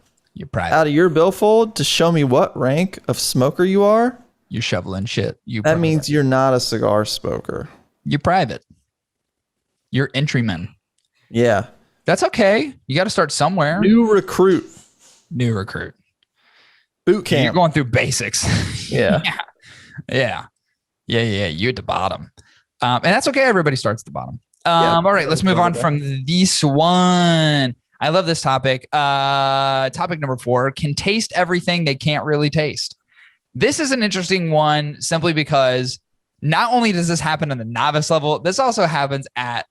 out of your billfold to show me what rank of smoker you are,
you're shoveling shit.
That means you're not a cigar smoker.
You're private. You're entryman.
Yeah.
That's okay. You got to start somewhere.
New recruit. Boot camp.
You're going through basics.
Yeah.
Yeah. You at the bottom. And that's okay. Everybody starts at the bottom. All right, let's move on from this one. I love this topic. Topic number 4, can taste everything they can't really taste. This is an interesting one simply because not only does this happen on the novice level, this also happens at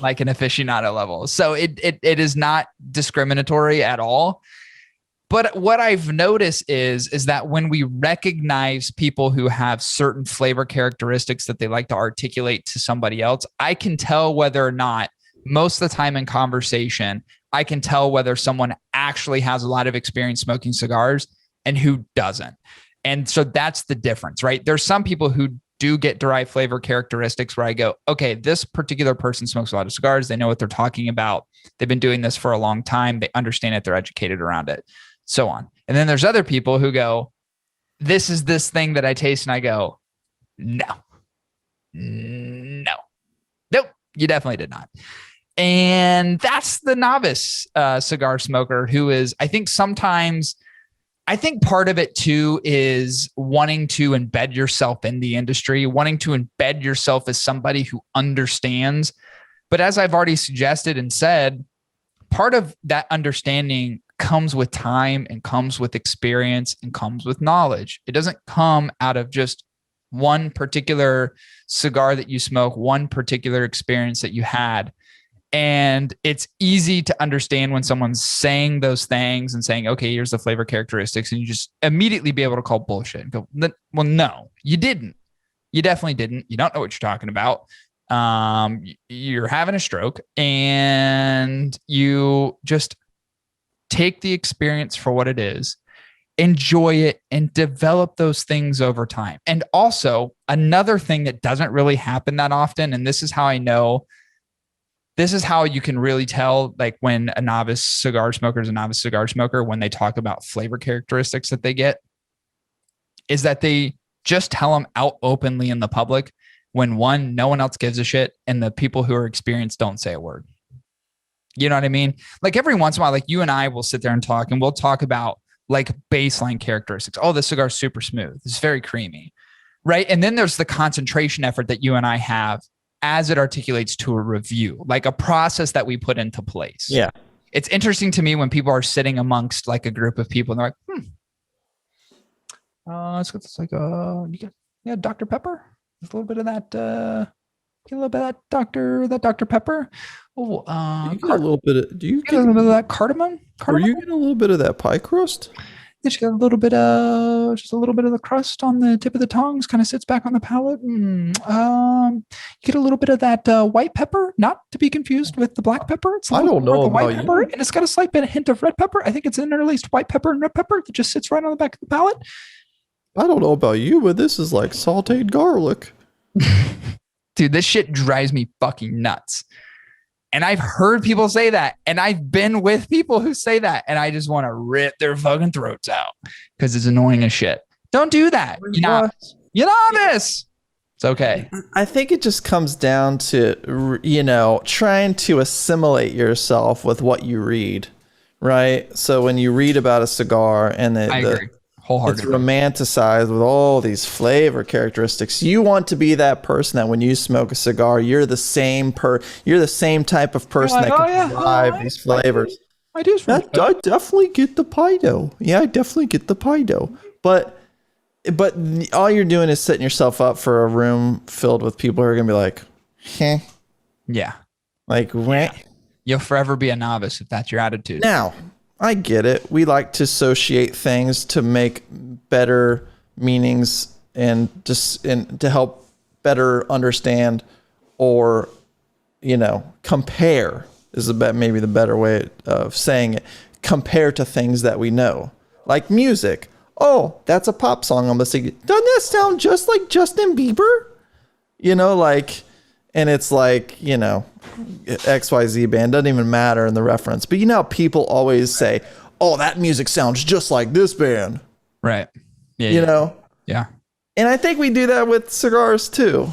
like an aficionado level. So it is not discriminatory at all. But what I've noticed is that when we recognize people who have certain flavor characteristics that they like to articulate to somebody else, I can tell whether or not, most of the time in conversation, I can tell whether someone actually has a lot of experience smoking cigars and who doesn't. And so that's the difference, right? There's some people who do get derived flavor characteristics where I go, okay, this particular person smokes a lot of cigars. They know what they're talking about. They've been doing this for a long time. They understand it. They're educated around it. So on. And then there's other people who go, this is this thing that I taste. And I go, nope, you definitely did not. And that's the novice cigar smoker who is, I think part of it too is wanting to embed yourself in the industry, wanting to embed yourself as somebody who understands. But as I've already suggested and said, part of that understanding comes with time and comes with experience and comes with knowledge. It doesn't come out of just one particular cigar that you smoke, one particular experience that you had. And it's easy to understand when someone's saying those things and saying, okay, here's the flavor characteristics. And you just immediately be able to call bullshit and go, well, no, you didn't. You definitely didn't. You don't know what you're talking about. You're having a stroke, and you just take the experience for what it is, enjoy it, and develop those things over time. And also another thing that doesn't really happen that often, and this is how I know, this is how you can really tell, like when a novice cigar smoker is a novice cigar smoker, when they talk about flavor characteristics that they get, is that they just tell them out openly in the public when one, no one else gives a shit, and the people who are experienced don't say a word. You know what I mean? Like every once in a while, like you and I will sit there and talk, and we'll talk about like baseline characteristics. Oh, this cigar's super smooth. It's very creamy. Right. And then there's the concentration effort that you and I have as it articulates to a review, like a process that we put into place.
Yeah.
It's interesting to me when people are sitting amongst like a group of people and they're like, it's like, you got Dr. Pepper. There's a little bit of that, get a little bit of that Dr. Pepper. Oh,
you get a little bit of, do you
get a little bit of that cardamom?
Are you getting a little bit of that pie crust?
Just got a little bit of, just a little bit of the crust on the tip of the tongs, kind of sits back on the palate. You get a little bit of that white pepper, not to be confused with the black pepper. It's
I don't know about
white pepper, and it's got a slight bit of hint of red pepper. I think it's an interlaced white pepper and red pepper that just sits right on the back of the palate.
I don't know about you, but this is like sauteed garlic.
Dude, this shit drives me fucking nuts. And I've heard people say that, and I've been with people who say that, and I just want to rip their fucking throats out because it's annoying as shit. Don't do that. You're novice. It's okay.
I think it just comes down to, trying to assimilate yourself with what you read, right? So when you read about a cigar and I agree. It's romanticized with all these flavor characteristics. You want to be that person that when you smoke a cigar, you're the same type of person that can derive these flavors. I definitely get the pido. Yeah, I definitely get the pido. But all you're doing is setting yourself up for a room filled with people who are gonna be like, "Heh."
Yeah.
Like, yeah.
You'll forever be a novice if that's your attitude.
Now, I get it. We like to associate things to make better meanings and to help better understand or, compare is maybe the better way of saying it. Compare to things that we know, like music. Oh, that's a pop song. I'm listening. Doesn't that sound just like Justin Bieber? And it's like, XYZ band, doesn't even matter in the reference. But how people always say, oh, that music sounds just like this band.
Right.
Yeah.
Yeah.
And I think we do that with cigars too.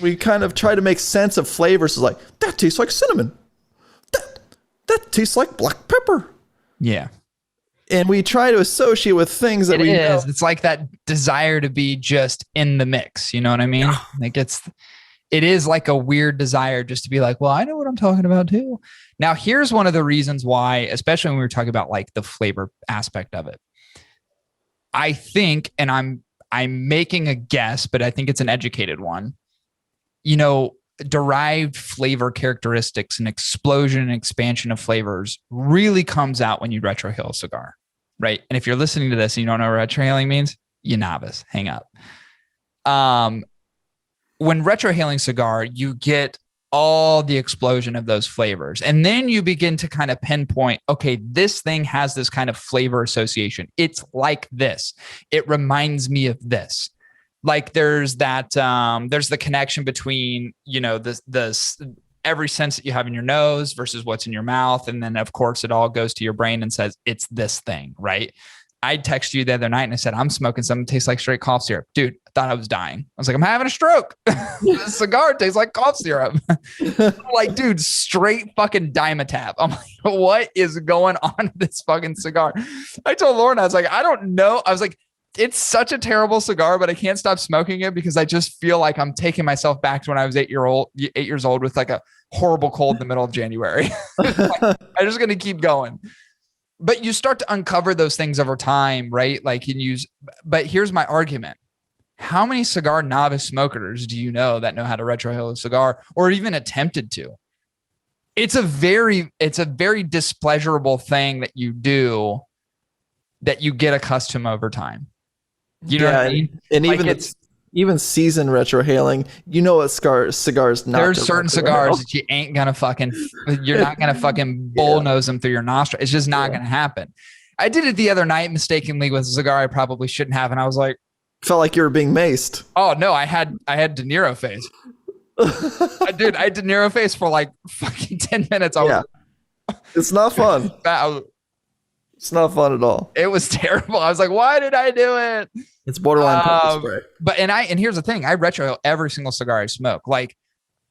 We kind of try to make sense of flavors. It's like, that tastes like cinnamon. That tastes like black pepper.
Yeah.
And we try to associate with things that we know.
It's like that desire to be just in the mix. You know what I mean? Like it is like a weird desire just to be like, well, I know what I'm talking about too. Now, here's one of the reasons why, especially when we were talking about like the flavor aspect of it. I think, and I'm making a guess, but I think it's an educated one. Derived flavor characteristics and explosion and expansion of flavors really comes out when you retrohale a cigar, right? And if you're listening to this and you don't know what retrohaling means, you novice, hang up. When retrohaling cigar, you get all the explosion of those flavors. And then you begin to kind of pinpoint, okay, this thing has this kind of flavor association. It's like this. It reminds me of this. Like there's that, there's the connection between, this every sense that you have in your nose versus what's in your mouth. And then of course it all goes to your brain and says, it's this thing, right? I texted you the other night and I said, I'm smoking something that tastes like straight cough syrup. Dude, I thought I was dying. I was like, I'm having a stroke. This cigar tastes like cough syrup. Like, dude, straight fucking Dimetapp. I'm like, what is going on with this fucking cigar? I told Lauren, I was like, I don't know. I was like, it's such a terrible cigar, but I can't stop smoking it because I just feel like I'm taking myself back to when I was 8 years old with like a horrible cold in the middle of January. Like, I'm just going to keep going. But you start to uncover those things over time, right? Like but here's my argument. How many cigar novice smokers do you know that know how to retrohale a cigar or even attempted to? It's a very displeasurable thing that you do that you get accustomed over time. You know what I mean?
And like even seasoned retrohaling, cigars not.
There's certain cigars that you ain't gonna you're not gonna fucking bullnose them through your nostril. It's just not gonna happen. I did it the other night mistakenly with a cigar I probably shouldn't have, and I was like,
felt like you were being maced.
Oh no, I had De Niro face. I had De Niro face for like fucking 10 minutes.
It's not fun. It's not fun at all.
It was terrible. I was like, why did I do it?
It's borderline pepper spray.
But and here's the thing, I retro every single cigar I smoke, like,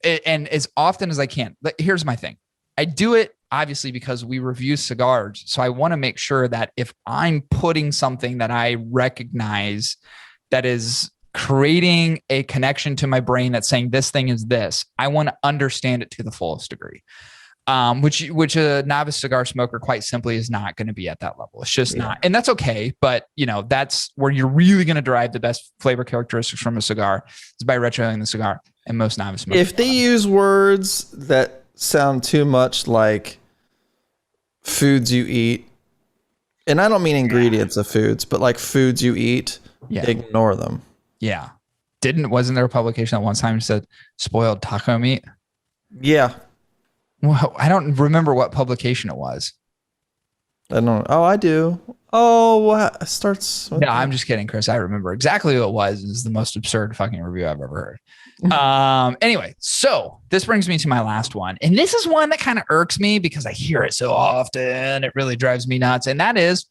and as often as I can. But here's my thing, I do it obviously because we review cigars, so I want to make sure that if I'm putting something that I recognize that is creating a connection to my brain that's saying this thing is this, I want to understand it to the fullest degree. Which a novice cigar smoker quite simply is not going to be at that level. It's just not. And that's okay. But that's where you're really going to derive the best flavor characteristics from a cigar is by retroing the cigar. And most novice smokers,
if they use words that sound too much like foods you eat, and I don't mean ingredients of foods, but like foods you eat, ignore them.
Yeah. Wasn't there a publication that one time said spoiled taco meat?
Yeah.
Well, I don't remember what publication it was.
I don't. Oh, I do. Oh, what starts?
No, I'm just kidding, Chris. I remember exactly what it was. It's the most absurd fucking review I've ever heard. Anyway, so this brings me to my last one. And this is one that kind of irks me because I hear it so often. It really drives me nuts. And that is,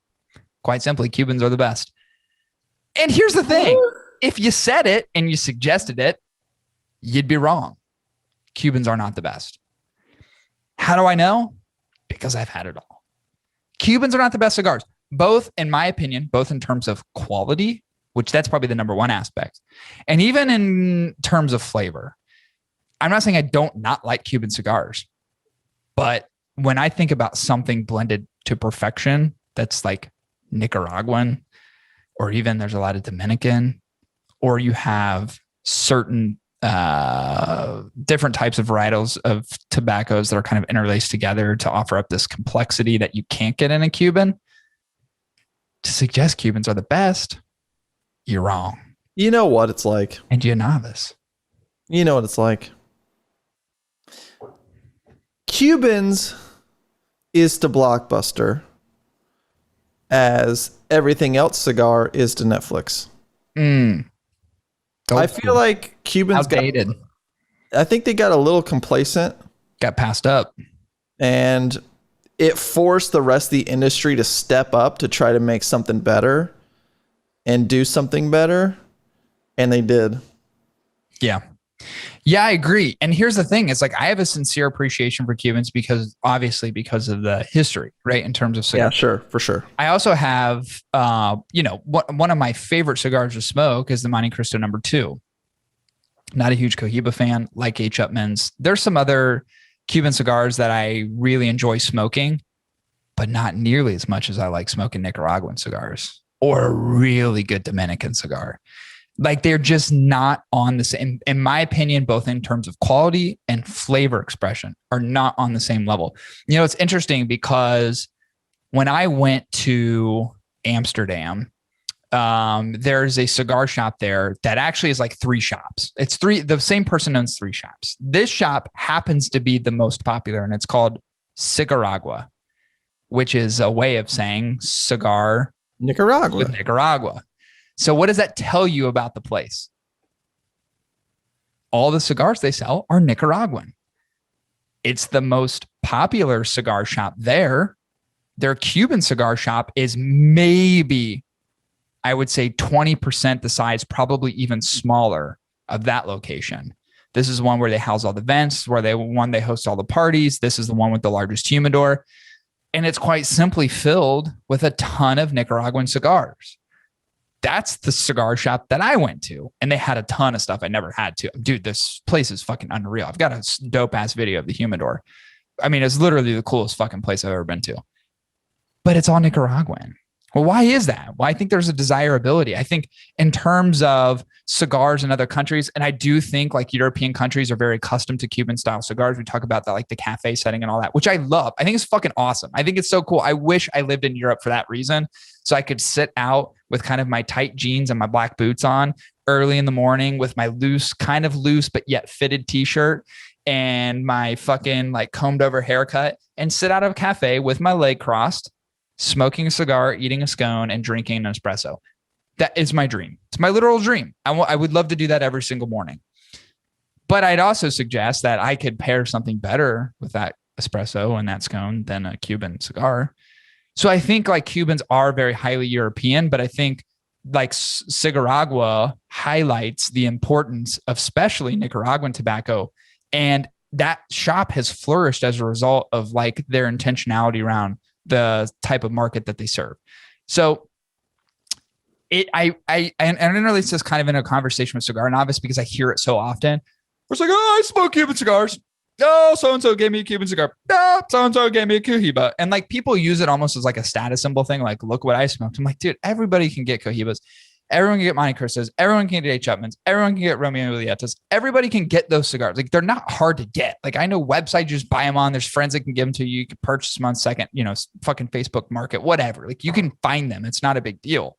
quite simply, Cubans are the best. And here's the thing. If you said it and you suggested it, you'd be wrong. Cubans are not the best. How do I know? Because I've had it all. Cubans are not the best cigars, both, in my opinion, both in terms of quality, which that's probably the number one aspect, and even in terms of flavor. I'm not saying I don't not like Cuban cigars, but when I think about something blended to perfection, that's like Nicaraguan, or even there's a lot of Dominican, or you have certain different types of varietals of tobaccos that are kind of interlaced together to offer up this complexity that you can't get in a Cuban. To suggest Cubans are the best, you're wrong.
You know what it's like.
And you're a novice.
You know what it's like. Cubans is to Blockbuster as everything else cigar is to Netflix. I feel like Cubans
outdated.
I think they got a little complacent.
Got passed up.
And it forced the rest of the industry to step up to try to make something better and do something better. And they did.
Yeah. Yeah, I agree. And here's the thing. It's like, I have a sincere appreciation for Cubans because of the history, right? In terms of cigars.
Yeah, sure. For sure.
I also have, one of my favorite cigars to smoke is the Monte Cristo No. 2. Not a huge Cohiba fan, like H. Upman's. There's some other Cuban cigars that I really enjoy smoking, but not nearly as much as I like smoking Nicaraguan cigars or a really good Dominican cigar. Like, they're just not on the same, in my opinion, both in terms of quality and flavor expression are not on the same level. It's interesting because when I went to Amsterdam, there's a cigar shop there that actually is like 3 shops. The same person owns 3 shops. This shop happens to be the most popular, and it's called Cigaragua, which is a way of saying cigar
Nicaragua.
With Nicaragua. So what does that tell you about the place? All the cigars they sell are Nicaraguan. It's the most popular cigar shop there. Their Cuban cigar shop is maybe, I would say, 20% the size, probably even smaller, of that location. This is the one where they house all the events, they host all the parties. This is the one with the largest humidor. And it's quite simply filled with a ton of Nicaraguan cigars. That's the cigar shop that I went to. And they had a ton of stuff I never had to. Dude, this place is fucking unreal. I've got a dope ass video of the humidor. I mean, it's literally the coolest fucking place I've ever been to. But it's all Nicaraguan. Well, why is that? Well, I think there's a desirability. I think in terms of cigars in other countries, and I do think like European countries are very accustomed to Cuban style cigars. We talk about that, like the cafe setting and all that, which I love. I think it's fucking awesome. I think it's so cool. I wish I lived in Europe for that reason. So I could sit out with kind of my tight jeans and my black boots on early in the morning with my kind of loose, but yet fitted t-shirt and my fucking like combed over haircut and sit out of a cafe with my leg crossed, smoking a cigar, eating a scone, and drinking an espresso. That is my dream. It's my literal dream. I would love to do that every single morning. But I'd also suggest that I could pair something better with that espresso and that scone than a Cuban cigar. So I think like Cubans are very highly European, but I think like Cigaragua highlights the importance of especially Nicaraguan tobacco. And that shop has flourished as a result of like their intentionality around the type of market that they serve. So I release this kind of in a conversation with Cigar Novice because I hear it so often. It's like, oh, I smoke Cuban cigars. Oh, so-and-so gave me a Cuban cigar. Oh, so-and-so gave me a Cohiba. And like people use it almost as like a status symbol thing. Like, look what I smoked. I'm like, dude, everybody can get Cohibas. Everyone can get Monte Cristos. Everyone can get Chapmans. Everyone can get Romeo Julietas. Everybody can get those cigars. Like they're not hard to get. Like I know websites you just buy them on. There's friends that can give them to you. You can purchase them on second, fucking Facebook Market, whatever. Like you can find them. It's not a big deal.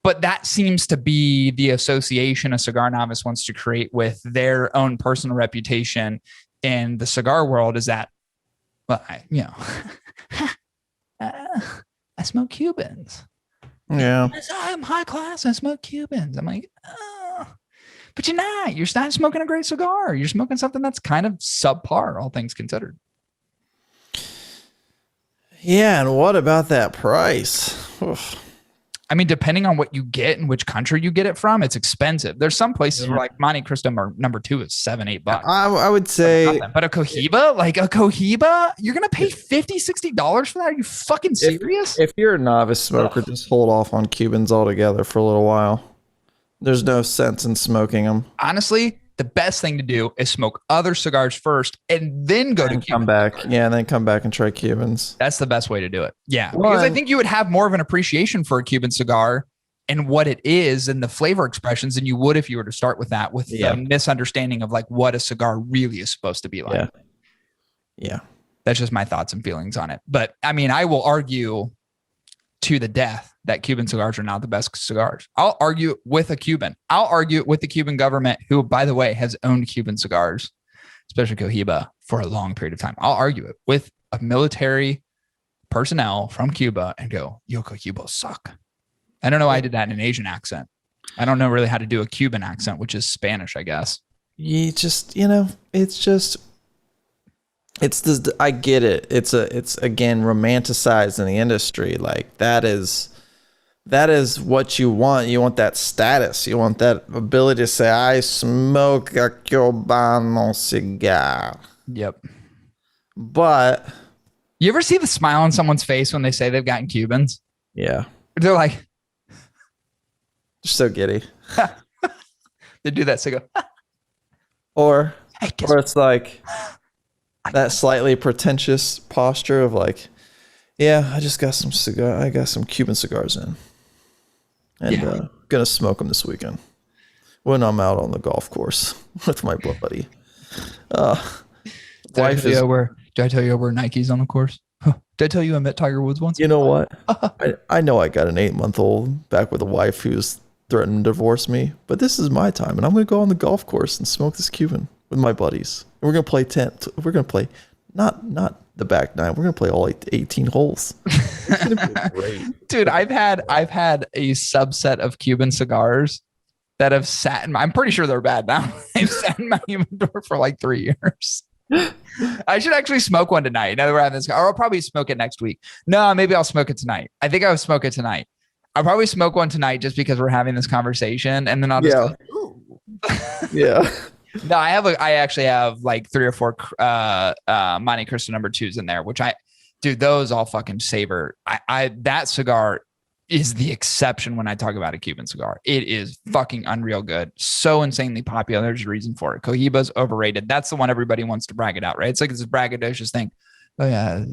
But that seems to be the association a Cigar Novice wants to create with their own personal reputation in the cigar world is that, well, I smoke Cubans.
Yeah.
I'm high class. I smoke Cubans. I'm like, but you're not. You're not smoking a great cigar. You're smoking something that's kind of subpar, all things considered.
Yeah. And what about that price? Oof.
I mean, depending on what you get and which country you get it from, it's expensive. There's some places where like Monte Cristo number 2 is $7-8.
I would say,
but a Cohiba, you're going to pay $50-$60 for that? Are you fucking serious?
If you're a novice smoker, just hold off on Cubans altogether for a little while. There's no sense in smoking them.
Honestly, the best thing to do is smoke other cigars first and then go to Cubans.
Come back. Yeah, and then come back and try Cubans.
That's the best way to do it. Yeah. Because I think you would have more of an appreciation for a Cuban cigar and what it is and the flavor expressions than you would if you were to start with that with the misunderstanding of like what a cigar really is supposed to be like.
Yeah.
That's just my thoughts and feelings on it. But I mean, I will argue to the death that Cuban cigars are not the best cigars. I'll argue with a Cuban. I'll argue with the Cuban government, who, by the way, has owned Cuban cigars, especially Cohiba, for a long period of time. I'll argue it with a military personnel from Cuba and go, yo, Cohibos suck. I don't know why I did that in an Asian accent. I don't know really how to do a Cuban accent, which is Spanish, I guess.
You just, I get it. It's again romanticized in the industry. Like that is what you want. You want that status. You want that ability to say, I smoke a Cubano cigar.
Yep.
But
you ever see the smile on someone's face when they say they've gotten Cubans?
Yeah.
They're like,
they're so giddy.
They do that cigar.
Or it's like that slightly pretentious posture of like, yeah, I just got some Cuban cigars in. And gonna smoke them this weekend when I'm out on the golf course with my buddy.
Did I tell you I wear Nikes on the course? Did I tell you I met Tiger Woods once?
You know what? I know I got an 8-month-old back with a wife who's threatened to divorce me, but this is my time, and I'm going to go on the golf course and smoke this Cuban with my buddies. And we're going to play 10. We're going to play not the back 9. We're going to play all 18 holes. It's going to be great.
Dude, I've had a subset of Cuban cigars that have sat in I'm pretty sure they're bad now. They've sat in my humidor for like 3 years. I should actually smoke one tonight. Now that we're having this, or I'll probably smoke it next week. No, maybe I'll smoke it tonight. I think I'll smoke it tonight. I'll probably smoke one tonight just because we're having this conversation, and then I'll just go, ooh.
Yeah.
No, I actually have like 3 or 4 Monte Cristo number 2s in there, which those all fucking savor. That cigar is the exception when I talk about a Cuban cigar. It is fucking unreal good. So insanely popular. There's a reason for it. Cohiba's overrated. That's the one everybody wants to brag it out, right? It's like this braggadocious thing. Oh yeah.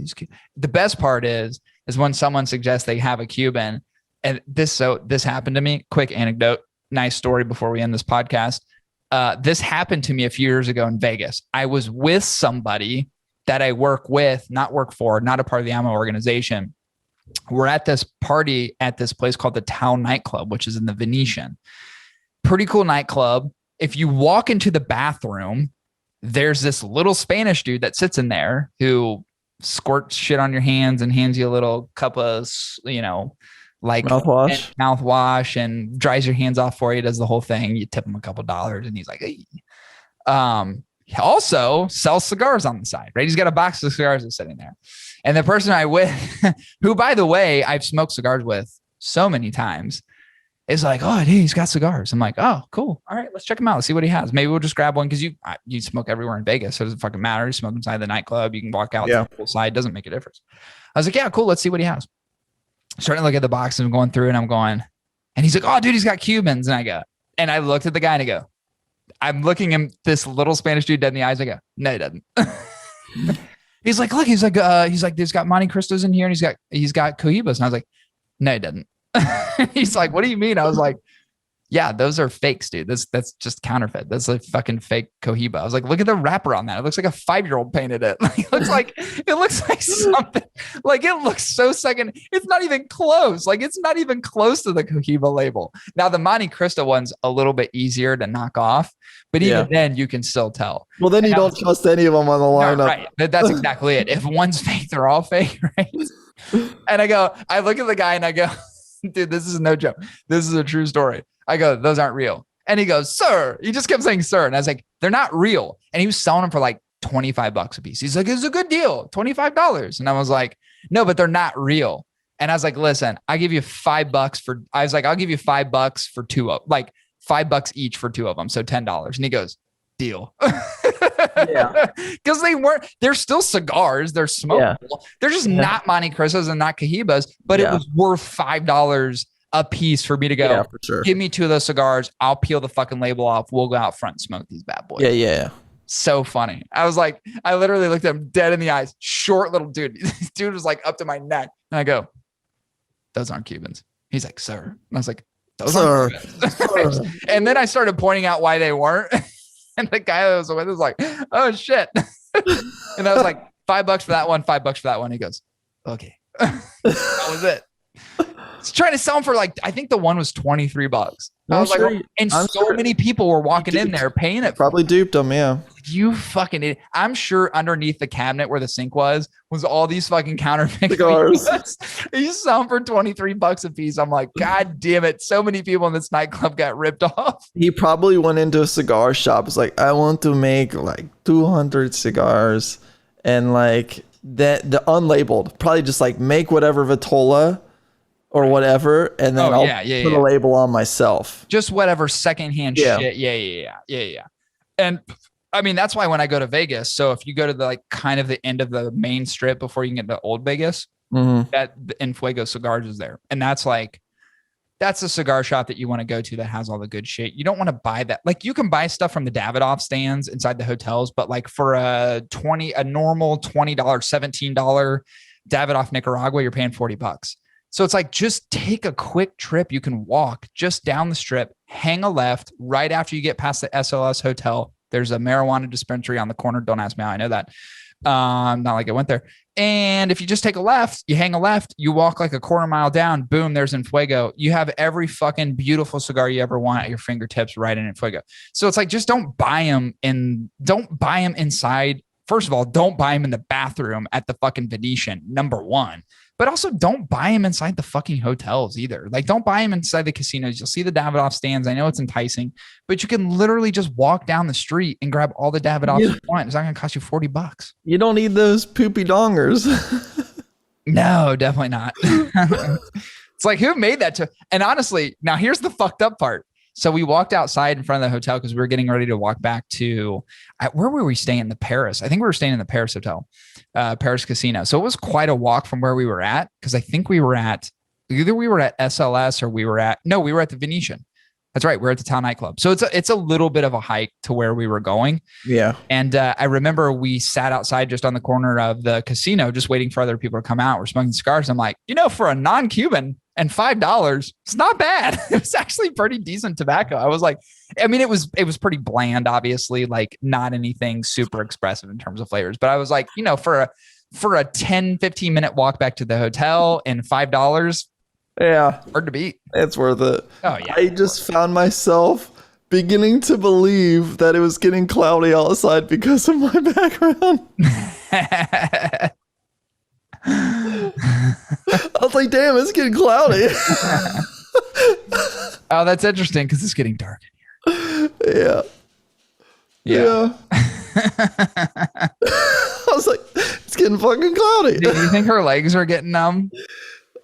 The best part is when someone suggests they have a Cuban, and this happened to me. Quick anecdote, nice story before we end this podcast. This happened to me a few years ago in Vegas. I was with somebody that I work with, not a part of the AMO organization. We're at this party at this place called the Town Nightclub, which is in the Venetian. Pretty cool nightclub. If you walk into the bathroom, there's this little Spanish dude that sits in there who squirts shit on your hands and hands you a little cup of, like mouthwash and dries your hands off for you, does the whole thing. You tip him a couple dollars and he's like, hey. also sells cigars on the side, right? He's got a box of cigars that's sitting there. And the person I with, who, by the way, I've smoked cigars with so many times, is like, oh, hey, he's got cigars. I'm like, oh, cool. All right, let's check him out. Let's see what he has. Maybe we'll just grab one, because you smoke everywhere in Vegas, so it doesn't fucking matter. You smoke inside the nightclub. You can walk out to the full side. Doesn't make a difference. I was like, yeah, cool. Let's see what he has. Starting to look at the box, and I'm going through, and I'm going, and he's like, oh, dude, he's got Cubans. And I looked at the guy and I go, I'm looking him, this little Spanish dude, dead in the eyes. I go, no, he doesn't. He's like, look, he's like, there's got Monte Cristos in here, and he's got Cohibas. And I was like, no, he doesn't. He's like, what do you mean? I was like, yeah, those are fakes, dude. That's just counterfeit. That's a fucking fake Cohiba. I was like, look at the wrapper on that. It looks like a 5-year-old painted it. Like, it looks like something. Like, it looks so second. It's not even close. Like, it's not even close to the Cohiba label. Now, the Monte Cristo one's a little bit easier to knock off, but even then, you can still tell.
Well, then you don't trust any of them on the lineup.
No, right. That's exactly it. If one's fake, they're all fake, right? And I look at the guy and I go, dude, this is no joke. This is a true story. I go, those aren't real. And he goes, sir. He just kept saying, sir. And I was like, they're not real. And he was selling them for like $25 a piece. He's like, it's a good deal, $25. And I was like, no, but they're not real. And I was like, listen, I'll give you $5 for, I'll give you $5 for $5 each for 2 of them. So $10. And he goes, deal. Yeah. Because they're still cigars. They're smokable. Yeah. They're just not Monte Cristos and not Cohibas, but it was worth $5 a piece for me to go, for sure. Give me 2 of those cigars. I'll peel the fucking label off. We'll go out front and smoke these bad boys.
Yeah.
So funny. I was like, I literally looked at him dead in the eyes. Short little dude. This dude was like up to my neck. And I go, those aren't Cubans. He's like, sir. And I was like, those aren't Cubans. And then I started pointing out why they weren't. And the guy that was with was like, oh shit. And I was like, $5 for that one, $5 for that one. He goes, okay. That was it. He's trying to sell them for like, I think the one was $23. I was like, and many people were walking in there paying it.
Probably duped them, yeah.
You fucking idiot. I'm sure underneath the cabinet where the sink was all these fucking counterfeit
cigars.
He's selling for $23 a piece. I'm like, God damn it. So many people in this nightclub got ripped off.
He probably went into a cigar shop. It's like, I want to make like 200 cigars, and like the unlabeled, probably just like make whatever Vitola or whatever, and then I'll put a label on myself.
Just whatever secondhand shit. Yeah. And I mean, that's why when I go to Vegas, so if you go to the like kind of the end of the main strip before you can get to Old Vegas, that En Fuego Cigars is there. And that's a cigar shop that you want to go to that has all the good shit. You don't want to buy that. Like, you can buy stuff from the Davidoff stands inside the hotels, but like for a normal $20, $17 Davidoff Nicaragua, you're paying $40. So it's like, just take a quick trip. You can walk just down the strip, hang a left right after you get past the SLS hotel. There's a marijuana dispensary on the corner. Don't ask me how I know that. Not like I went there. And if you just take a left, you hang a left, you walk like a quarter mile down, boom, there's En Fuego. You have every fucking beautiful cigar you ever want at your fingertips right in En Fuego. So it's like, just don't buy them inside. First of all, don't buy them in the bathroom at the fucking Venetian, number one. But also, don't buy them inside the fucking hotels either. Like, don't buy them inside the casinos. You'll see the Davidoff stands. I know it's enticing, but you can literally just walk down the street and grab all the Davidoffs you want. It's not going to cost you $40.
You don't need those poopy dongers.
No, definitely not. It's like, who made that? And honestly, now here's the fucked up part. So we walked outside in front of the hotel because we were getting ready to walk back to, where were we staying? The Paris. I think we were staying in the Paris hotel, Paris Casino. So it was quite a walk from where we were at, because I think we were at SLS or we were at the Venetian. That's right. We're at the Town nightclub. So it's a little bit of a hike to where we were going. Yeah. And I remember we sat outside just on the corner of the casino, just waiting for other people to come out. We're smoking cigars. I'm like, for a non-Cuban and $5, it's not bad. It was actually pretty decent tobacco. I was like, I mean, it was pretty bland, obviously, like not anything super expressive in terms of flavors. But I was like, for a 10, 15 minute walk back to the hotel and $5,
yeah,
hard to beat.
It's worth it.
Oh yeah.
I just found myself beginning to believe that it was getting cloudy outside because of my background. I was like, damn, it's getting cloudy.
Oh, that's interesting because it's getting dark in here.
Yeah. I was like, it's getting fucking cloudy.
Do you think her legs are getting numb?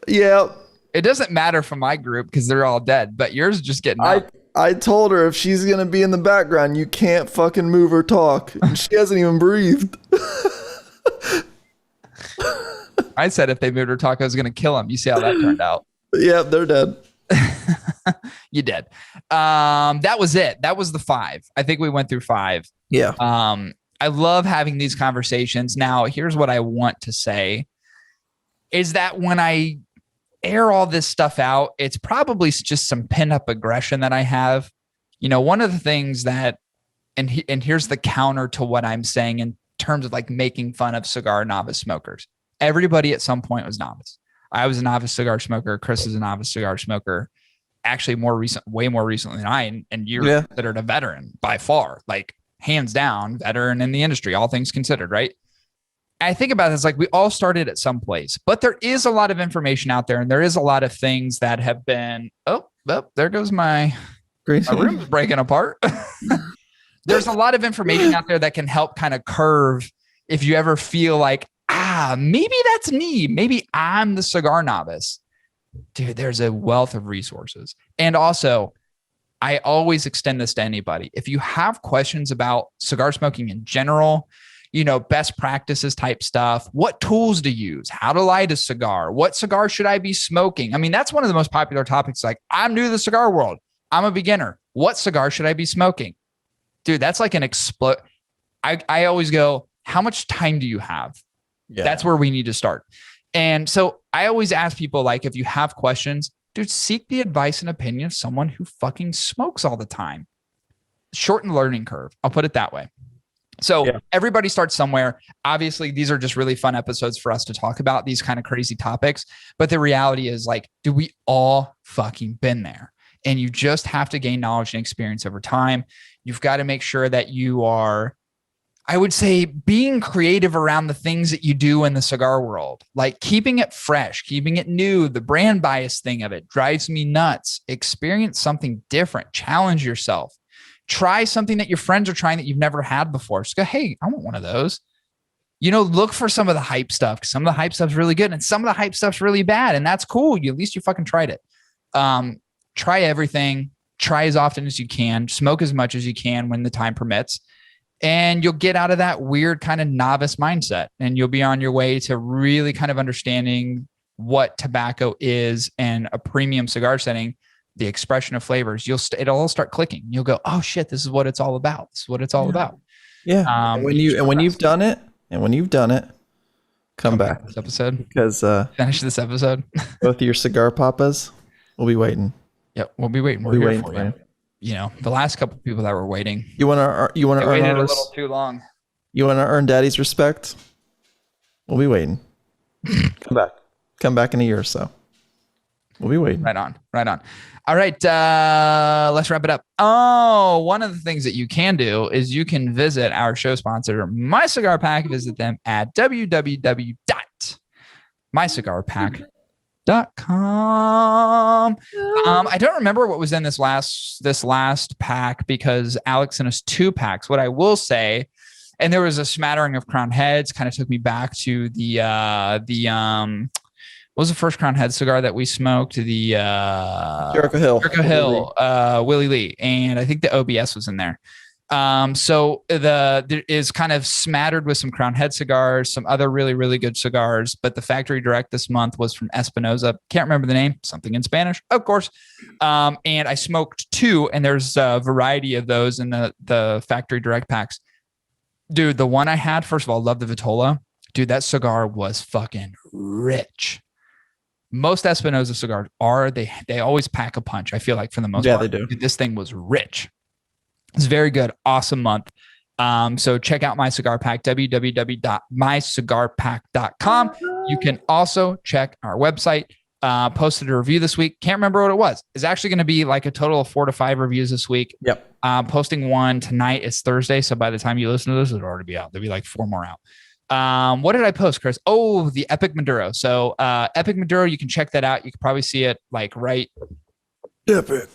Yeah.
It doesn't matter for my group because they're all dead, but yours is just getting numb.
I told her if she's going to be in the background, you can't fucking move or talk. And she hasn't even breathed.
I said if they moved her talk, I was going to kill them. You see how that turned out.
Yeah, they're dead.
You did. That was it. That was the 5. I think we went through 5.
Yeah.
I love having these conversations. Now, here's what I want to say is that when I air all this stuff out, it's probably just some pent up aggression that I have. You know, one of the things that, and here's the counter to what I'm saying in terms of like making fun of cigar novice smokers. Everybody at some point was novice. I was a novice cigar smoker. Chris is a novice cigar smoker. Actually, way more recently than I, and you're considered a veteran by far, like hands down, veteran in the industry, all things considered, right? I think about this like we all started at some place, but there is a lot of information out there, and there is a lot of things that have been. Oh, there goes my room's breaking apart. There's a lot of information out there that can help kind of curve if you ever feel like, maybe that's me. Maybe I'm the cigar novice. Dude, there's a wealth of resources. And also, I always extend this to anybody. If you have questions about cigar smoking in general, you know, best practices type stuff, what tools to use, how to light a cigar, what cigar should I be smoking? I mean, that's one of the most popular topics. Like, I'm new to the cigar world. I'm a beginner. What cigar should I be smoking? Dude, that's like an explode. I always go, how much time do you have? Yeah. That's where we need to start. And so I always ask people, like, if you have questions, dude, seek the advice and opinion of someone who fucking smokes all the time. Shorten the learning curve. I'll put it that way. So everybody starts somewhere. Obviously, these are just really fun episodes for us to talk about these kind of crazy topics. But the reality is, like, dude, we all fucking been there. And you just have to gain knowledge and experience over time. You've got to make sure that you are, I would say, being creative around the things that you do in the cigar world, like keeping it fresh, keeping it new. The brand bias thing of it drives me nuts. Experience something different, challenge yourself, try something that your friends are trying that you've never had before. Just go, hey, I want one of those. You know, look for some of the hype stuff, because some of the hype stuff's really good and some of the hype stuff's really bad. And that's cool. At least you fucking tried it. Try everything, try as often as you can, smoke as much as you can when the time permits. And you'll get out of that weird kind of novice mindset, and you'll be on your way to really kind of understanding what tobacco is and a premium cigar setting, the expression of flavors. It'll all start clicking. You'll go, oh shit, this is what it's all about. This is what it's all about.
Yeah. And when you've done it, come back
this episode,
because
finish this episode.
Both of your cigar papas will be waiting.
Yep, we'll be waiting. We're here for you. You know, the last couple of people that were waiting.
You want to earn
waited a little too long.
You want to earn Daddy's respect? We'll be waiting. Come back in a year or so. We'll be waiting.
Right on. All right, let's wrap it up. Oh, one of the things that you can do is you can visit our show sponsor, My Cigar Pack. Visit them at www.mycigarpack.com. I don't remember what was in this last pack because Alex sent us 2 packs. What I will say, and there was a smattering of Crown Heads, kind of took me back to the what was the first Crown Head cigar that we smoked? The
Jericho
Hill, Willie Lee, and I think the OBS was in there. So there is kind of smattered with some Crown Head cigars, some other really, really good cigars, but the factory direct this month was from Espinosa. Can't remember the name, something in Spanish, of course. And I smoked 2, and there's a variety of those in the factory direct packs. Dude, the one I had, first of all, love the Vitola. Dude, that cigar was fucking rich. Most Espinosa cigars they always pack a punch. I feel like for the most part.
They do.
Dude, this thing was rich. It's very good. Awesome month. So check out My Cigar Pack, www.mycigarpack.com. You can also check our website. Posted a review this week. Can't remember what it was. It's actually going to be like a total of 4 to 5 reviews this week.
Yep.
Posting one tonight. It's Thursday. So by the time you listen to this, it'll already be out. There'll be like 4 more out. What did I post, Chris? Oh, the Epic Maduro. So Epic Maduro, you can check that out. You can probably see it like right
Epic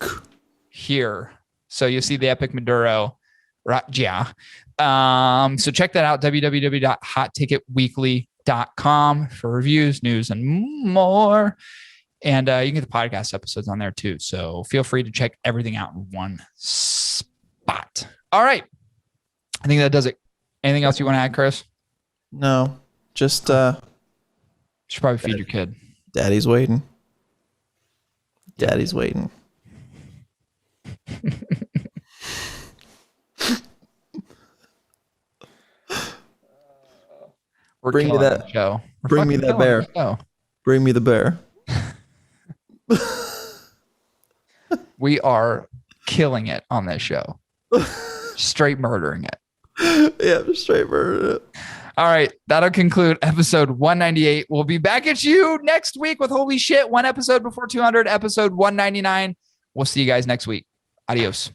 here. So you'll see the Epic Maduro, right? Yeah. So check that out, www.hotticketweekly.com for reviews, news, and more. And you can get the podcast episodes on there too. So feel free to check everything out in one spot. All right. I think that does it. Anything else you want to add, Chris?
No, just
should probably feed your kid.
Daddy's waiting. Daddy's waiting. Bring me that
show.
Bring me that bear. Bring me the bear.
We are killing it on this show. Straight murdering it.
Yeah, straight murdering it.
All right. That'll conclude episode 198. We'll be back at you next week with holy shit, one episode before 200, episode 199. We'll see you guys next week. Adios.